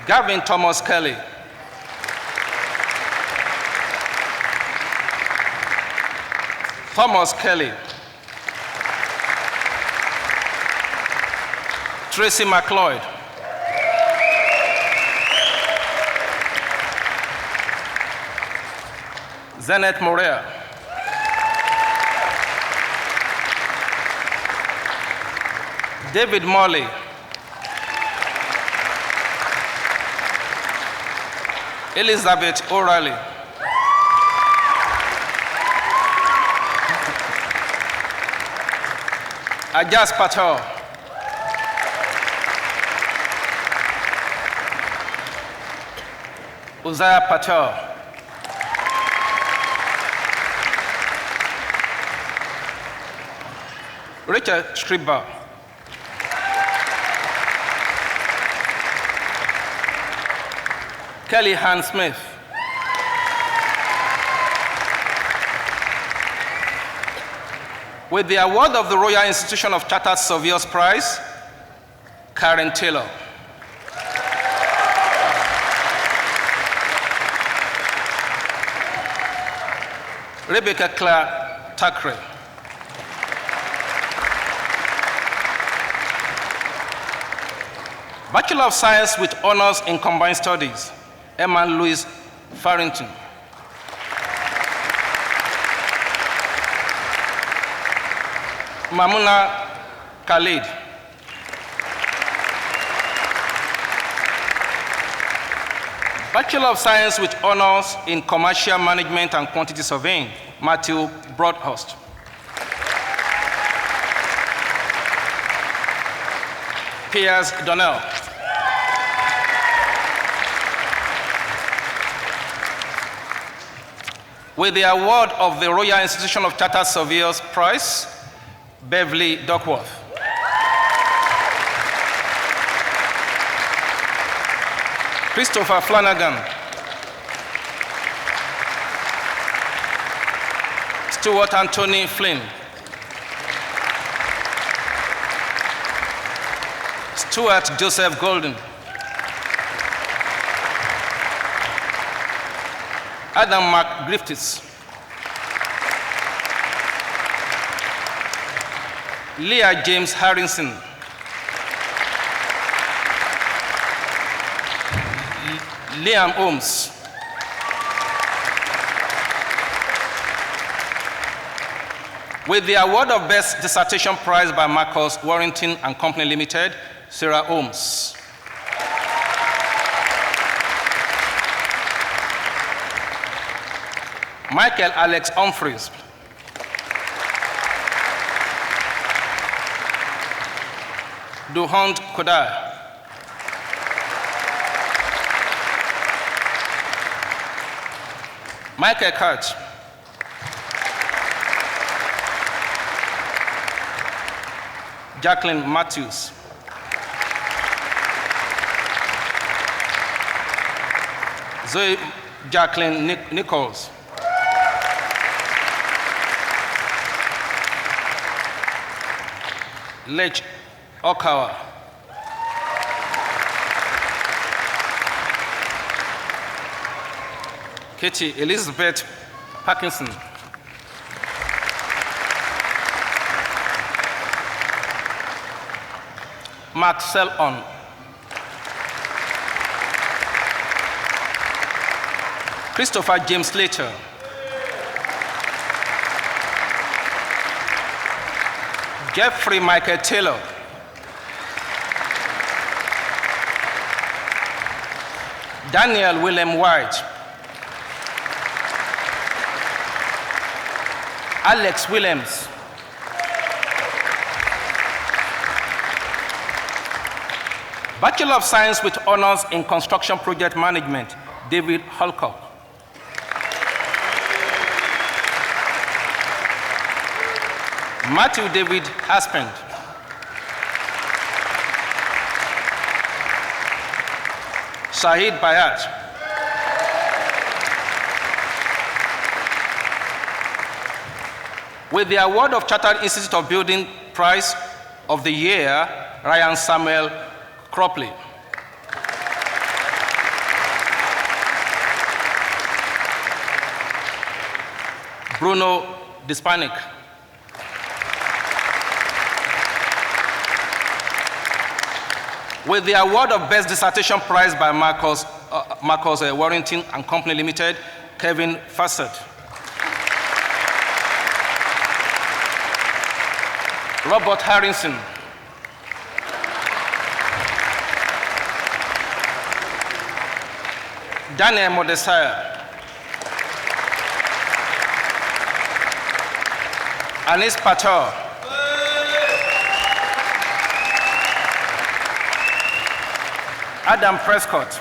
Gavin Thomas Kelly. Thomas Kelly. Tracy McLeod. Zenet Morea. David Morley. Elizabeth O'Reilly. Ajas Patel. Uzziah Patel. Richard Schreiber. Kelly Han Smith. With the award of the Royal Institution of Chartered Surveyors Prize, Karen Taylor. Rebecca Claire Thackeray. Bachelor of Science with honors in combined studies, Emma Louise Farrington. Mamuna Khalid. Bachelor of Science with honors in commercial management and quantity surveying, Matthew Broadhurst. Piers Donnell. With the award of the Royal Institution of Chartered Surveyors Prize, Beverly Duckworth. Christopher Flanagan. Stuart Anthony Flynn. Stuart Joseph Golden. Adam McGriffiths. Leah James Harrison. Liam Holmes. With the award of Best Dissertation Prize by Marcus Warrington and Company Limited, Sarah Holmes. Michael Alex Humphreys. Duhand Kodai. Michael Kurtz. Jacqueline Matthews. Zoe Jacqueline Nichols. Lech Okawa. Katie Elizabeth Parkinson. Mark Selon. Christopher James Slater. Jeffrey Michael Taylor. Daniel William White. Alex Williams. Bachelor of Science with Honors in Construction Project Management, David Holcott. Matthew David Aspend. Shahid Bayat. With the award of Chartered Institute of Building Prize of the Year, Ryan Samuel Cropley. Bruno Dispanic. With the award of Best Dissertation Prize by Marcus Warrington and Company Limited, Kevin Fassett. Robert Harrison. Daniel Modesiah. Anis Patel. Adam Prescott.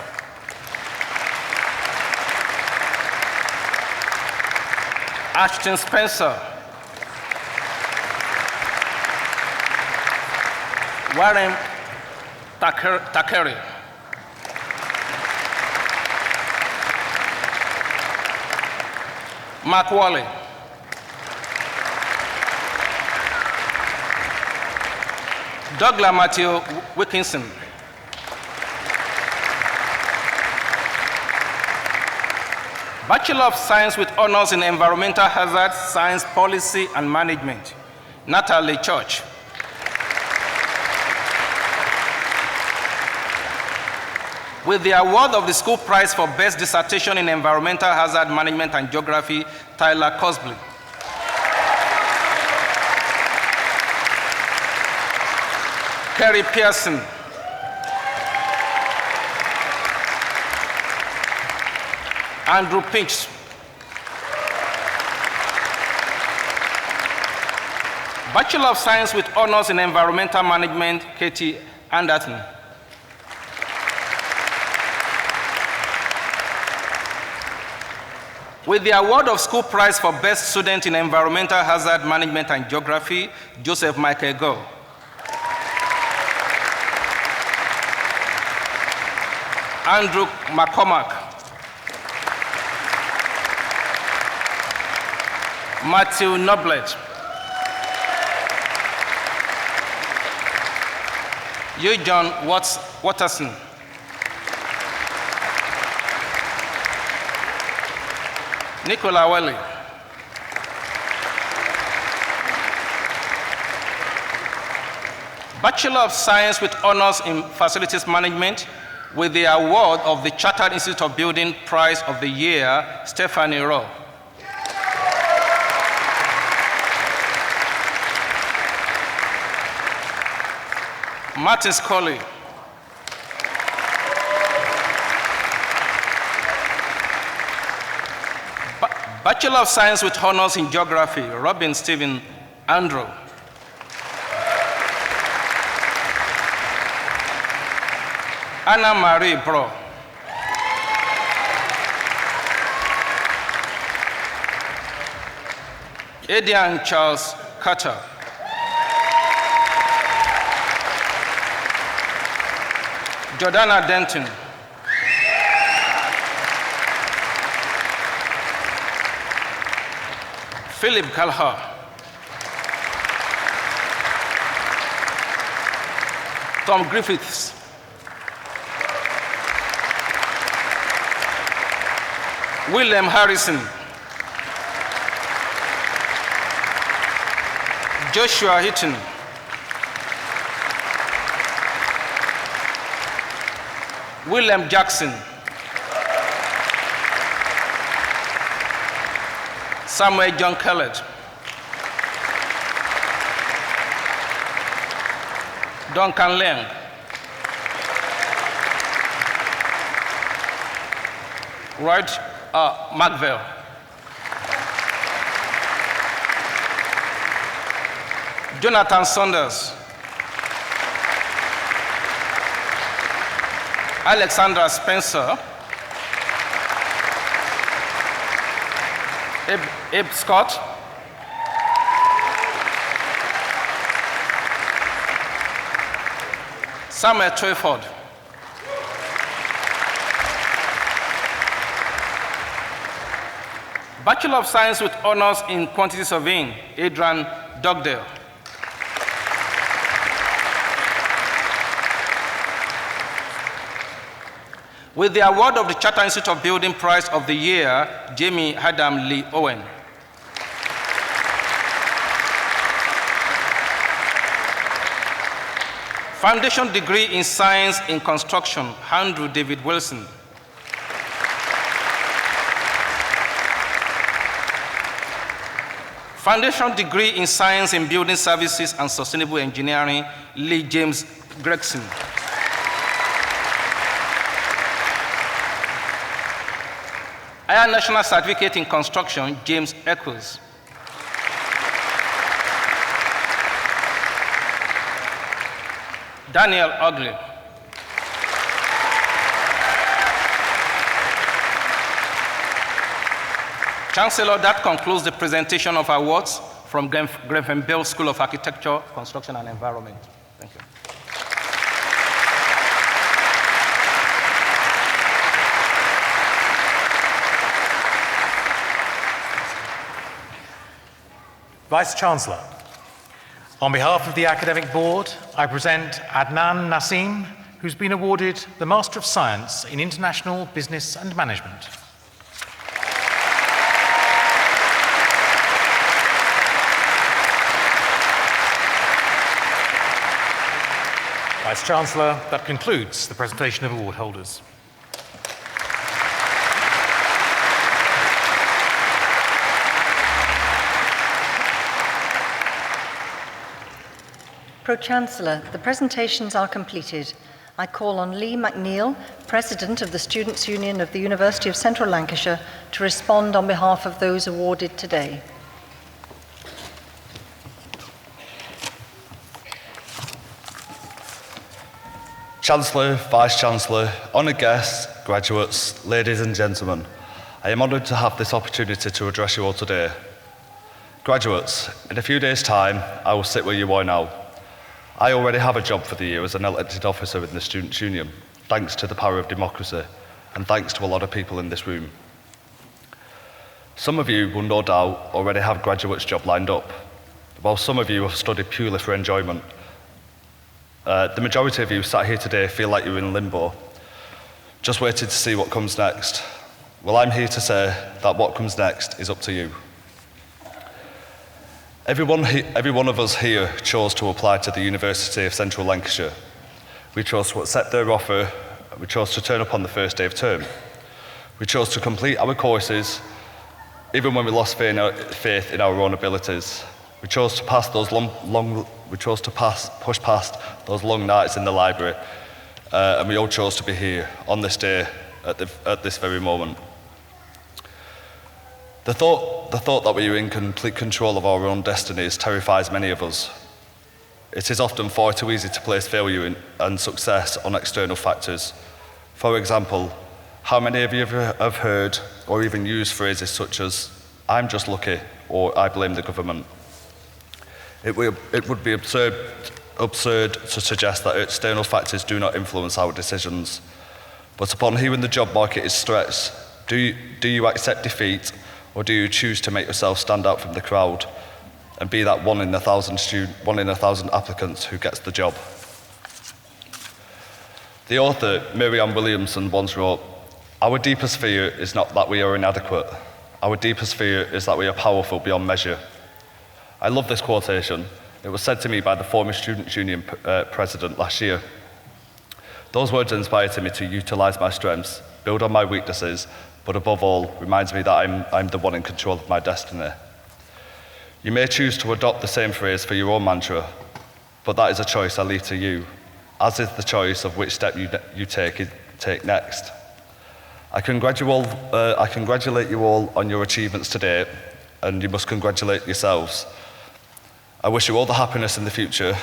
Ashton Spencer. Warren Takeri. Mark Wally. Douglas Matthew Wilkinson. Bachelor of Science with Honors in Environmental Hazard Science Policy and Management, Natalie Church. With the award of the School Prize for Best Dissertation in Environmental Hazard Management and Geography, Tyler Cosbley. Kerry Pearson. Andrew Pinch. Bachelor of Science with Honors in Environmental Management, Katie Anderton. With the award of School Prize for Best Student in Environmental Hazard Management and Geography, Joseph Michael Go. Andrew McCormack. Matthew Noblet. John Watterson. Nicola Welly. Bachelor of Science with Honors in Facilities Management with the award of the Chartered Institute of Building Prize of the Year, Stephanie Rowe. Martin Scully. Bachelor of Science with Honors in Geography, Robin Stephen Andrew. Anna Marie Bro. Adrian Charles Carter. Jordana Denton. Philip Gallagher. Tom Griffiths. William Harrison. Joshua Hitton. William Jackson. Samuel John Kellett. Duncan Leng. Wright Macville. Jonathan Saunders. Alexandra Spencer. Abe Scott. Samuel Trayford. Bachelor of Science with honors in quantity surveying, Adrian Dugdale. With the award of the Charter Institute of Building Prize of the Year, Jamie Adam Lee Owen. Foundation degree in Science in Construction, Andrew David Wilson. Foundation degree in Science in Building Services and Sustainable Engineering, Lee James Gregson. Higher National Certificate in Construction, James Eccles. Daniel Ogley. Chancellor, that concludes the presentation of awards from Grenfell School of Architecture, Construction and Environment. Thank you. Vice-Chancellor, on behalf of the Academic Board, I present Adnan Nasim, who's been awarded the Master of Science in International Business and Management. Vice-Chancellor, that concludes the presentation of award holders. Pro-Chancellor, the presentations are completed. I call on Lee McNeill, President of the Students' Union of the University of Central Lancashire, to respond on behalf of those awarded today. Chancellor, Vice-Chancellor, honoured guests, graduates, ladies and gentlemen, I am honoured to have this opportunity to address you all today. Graduates, in a few days' time, I will sit where you are now. I already have a job for the year as an elected officer in the Students' Union, thanks to the power of democracy, and thanks to a lot of people in this room. Some of you will no doubt already have graduate's job lined up, while some of you have studied purely for enjoyment. The majority of you sat here today feel like you're in limbo, just waiting to see what comes next. Well, I'm here to say that what comes next is up to you. Every one of us here chose to apply to the University of Central Lancashire. We chose to accept their offer. We chose to turn up on the first day of term. We chose to complete our courses, even when we lost faith in our own abilities. We chose to push past those long nights in the library, and we all chose to be here on this day at this very moment. The thought that we are in complete control of our own destinies terrifies many of us. It is often far too easy to place failure and success on external factors. For example, how many of you have heard or even used phrases such as, "I'm just lucky," or "I blame the government"? It would be absurd to suggest that external factors do not influence our decisions. But upon hearing the job market is stretched, do you accept defeat, Or do you choose to make yourself stand out from the crowd and be that one in a thousand applicants who gets the job? The author, Marianne Williamson, once wrote, "Our deepest fear is not that we are inadequate. Our deepest fear is that we are powerful beyond measure." I love this quotation. It was said to me by the former Students' Union president last year. Those words inspired me to utilize my strengths, build on my weaknesses, but above all, reminds me that I'm the one in control of my destiny. You may choose to adopt the same phrase for your own mantra, but that is a choice I leave to you, as is the choice of which step you take next. I congratulate you all on your achievements today, and you must congratulate yourselves. I wish you all the happiness in the future,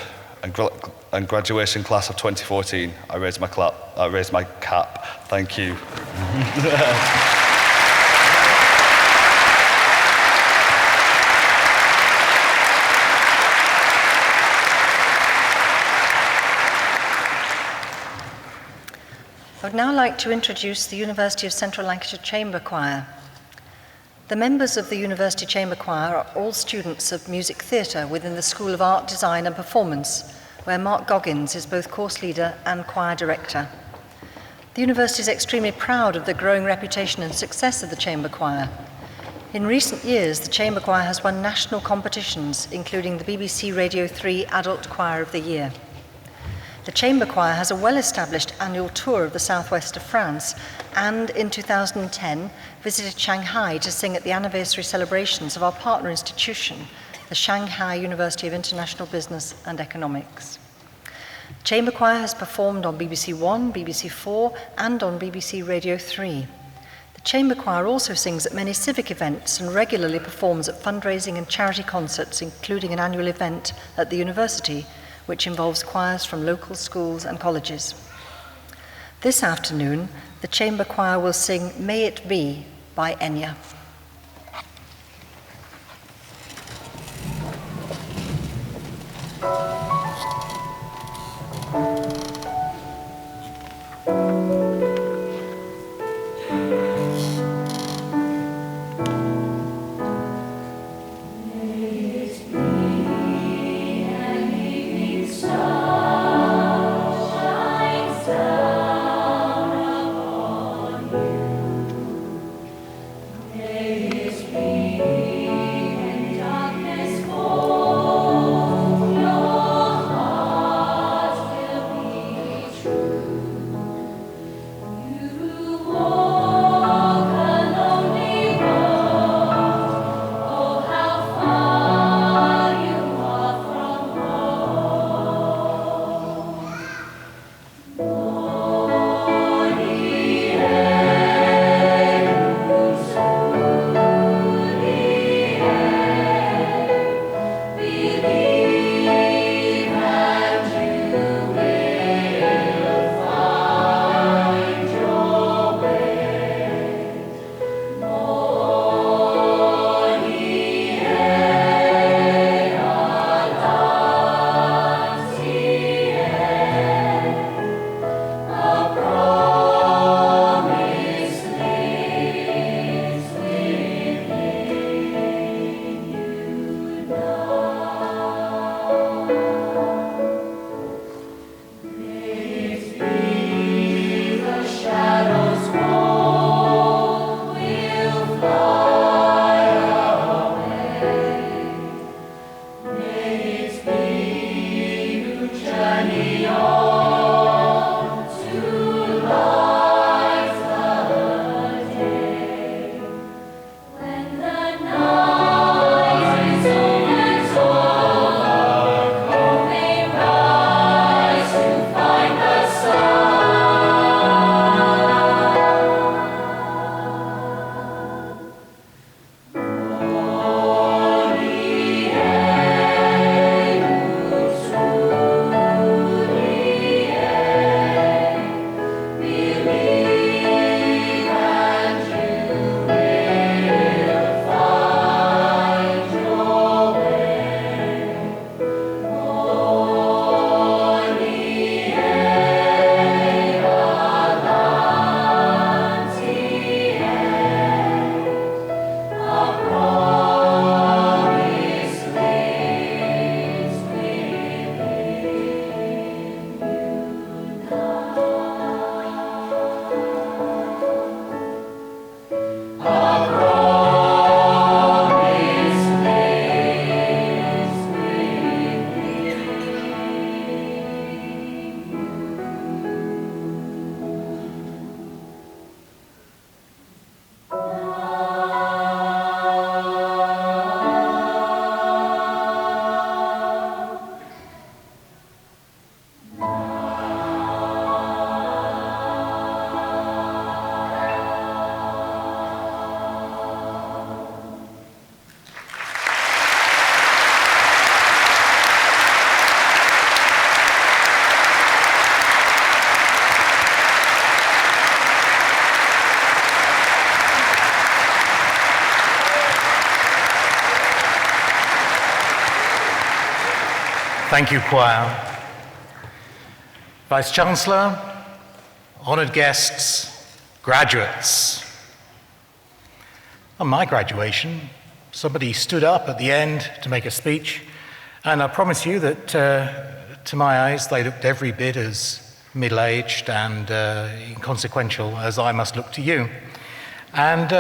and graduation class of 2014, I raise my cap. Thank you. I would now like to introduce the University of Central Lancashire Chamber Choir. The members of the University Chamber Choir are all students of music theatre within the School of Art, Design and Performance, where Mark Goggins is both course leader and choir director. The university is extremely proud of the growing reputation and success of the Chamber Choir. In recent years, the Chamber Choir has won national competitions, including the BBC Radio 3 Adult Choir of the Year. The Chamber Choir has a well-established annual tour of the southwest of France and, in 2010, visited Shanghai to sing at the anniversary celebrations of our partner institution, the Shanghai University of International Business and Economics. Chamber Choir has performed on BBC One, BBC 4 and on BBC Radio 3. The Chamber Choir also sings at many civic events and regularly performs at fundraising and charity concerts, including an annual event at the university, which involves choirs from local schools and colleges. This afternoon, the Chamber Choir will sing May It Be by Enya. Your Thank you, choir. Vice-Chancellor, honoured guests, graduates. On my graduation, somebody stood up at the end to make a speech, and I promise you that, to my eyes, they looked every bit as middle-aged and inconsequential as I must look to you. And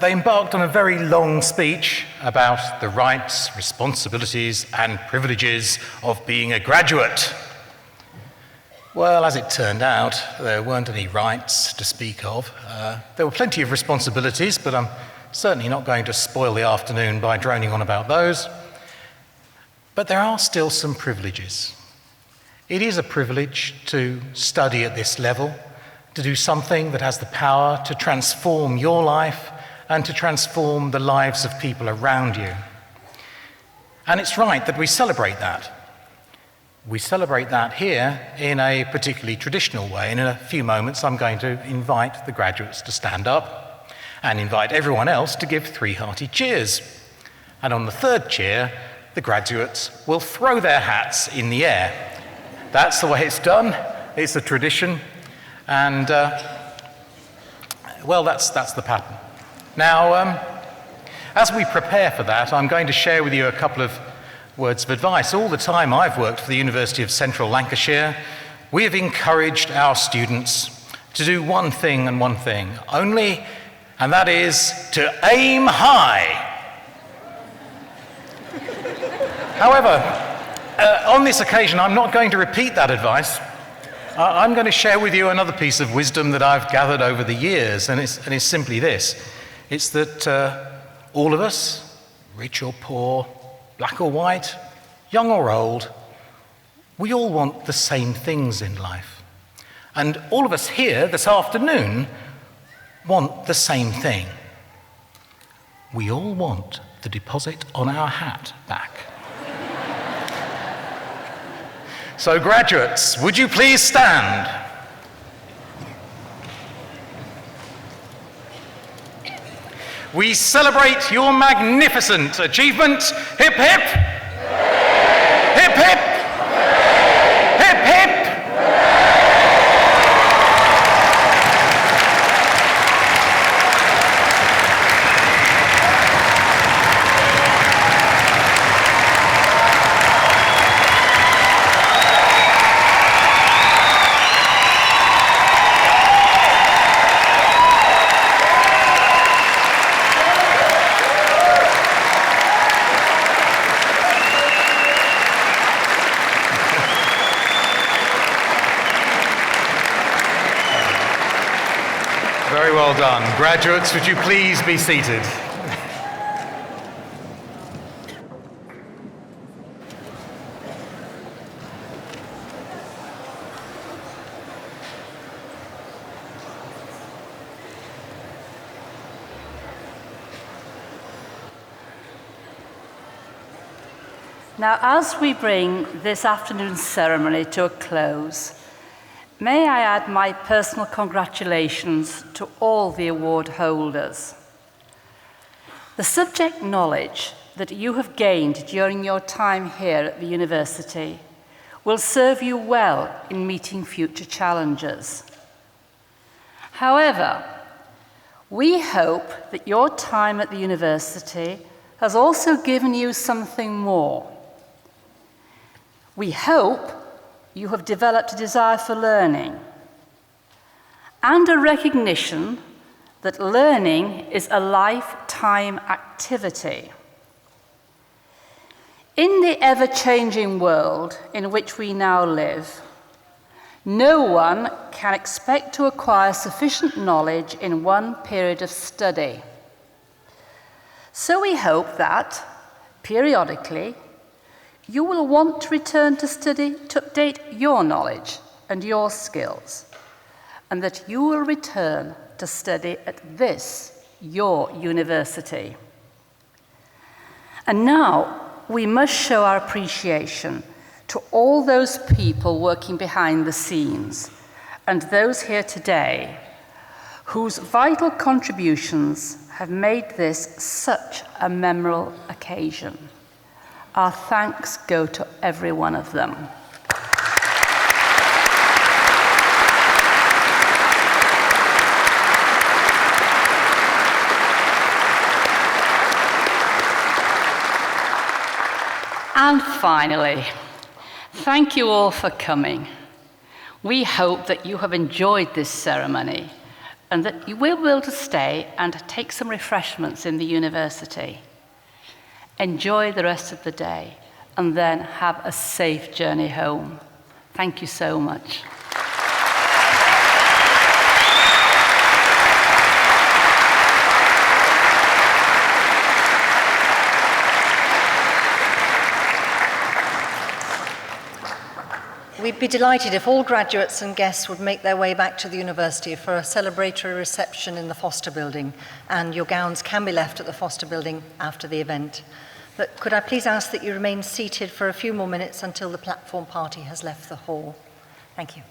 they embarked on a very long speech about the rights, responsibilities, and privileges of being a graduate. Well, as it turned out, there weren't any rights to speak of. There were plenty of responsibilities, but I'm certainly not going to spoil the afternoon by droning on about those. But there are still some privileges. It is a privilege to study at this level, to do something that has the power to transform your life and to transform the lives of people around you. And it's right that we celebrate that. We celebrate that here in a particularly traditional way. And in a few moments, I'm going to invite the graduates to stand up and invite everyone else to give 3 hearty cheers. And on the 3rd cheer, the graduates will throw their hats in the air. That's the way it's done. It's a tradition. And, well, that's the pattern. Now, as we prepare for that, I'm going to share with you a couple of words of advice. All the time I've worked for the University of Central Lancashire, we have encouraged our students to do one thing and one thing only, and that is to aim high. However, on this occasion, I'm not going to repeat that advice. I'm going to share with you another piece of wisdom that I've gathered over the years, and it's simply this. It's that all of us, rich or poor, black or white, young or old, we all want the same things in life. And all of us here this afternoon want the same thing. We all want the deposit on our hat back. So graduates, would you please stand? We celebrate your magnificent achievement. Hip, hip. Hip, hip. Hip, hip. Very well done. Graduates, would you please be seated? Now, as we bring this afternoon's ceremony to a close, may I add my personal congratulations to all the award holders. The subject knowledge that you have gained during your time here at the university will serve you well in meeting future challenges. However, we hope that your time at the university has also given you something more. We hope you have developed a desire for learning and a recognition that learning is a lifetime activity. In the ever-changing world in which we now live, no one can expect to acquire sufficient knowledge in one period of study. So we hope that, periodically, you will want to return to study to update your knowledge and your skills, and that you will return to study at this, your university. And now we must show our appreciation to all those people working behind the scenes and those here today whose vital contributions have made this such a memorable occasion. Our thanks go to every one of them. And finally, thank you all for coming. We hope that you have enjoyed this ceremony and that you will be able to stay and take some refreshments in the university. Enjoy the rest of the day and then have a safe journey home. Thank you so much. We'd be delighted if all graduates and guests would make their way back to the university for a celebratory reception in the Foster Building, and your gowns can be left at the Foster Building after the event. But could I please ask that you remain seated for a few more minutes until the platform party has left the hall? Thank you.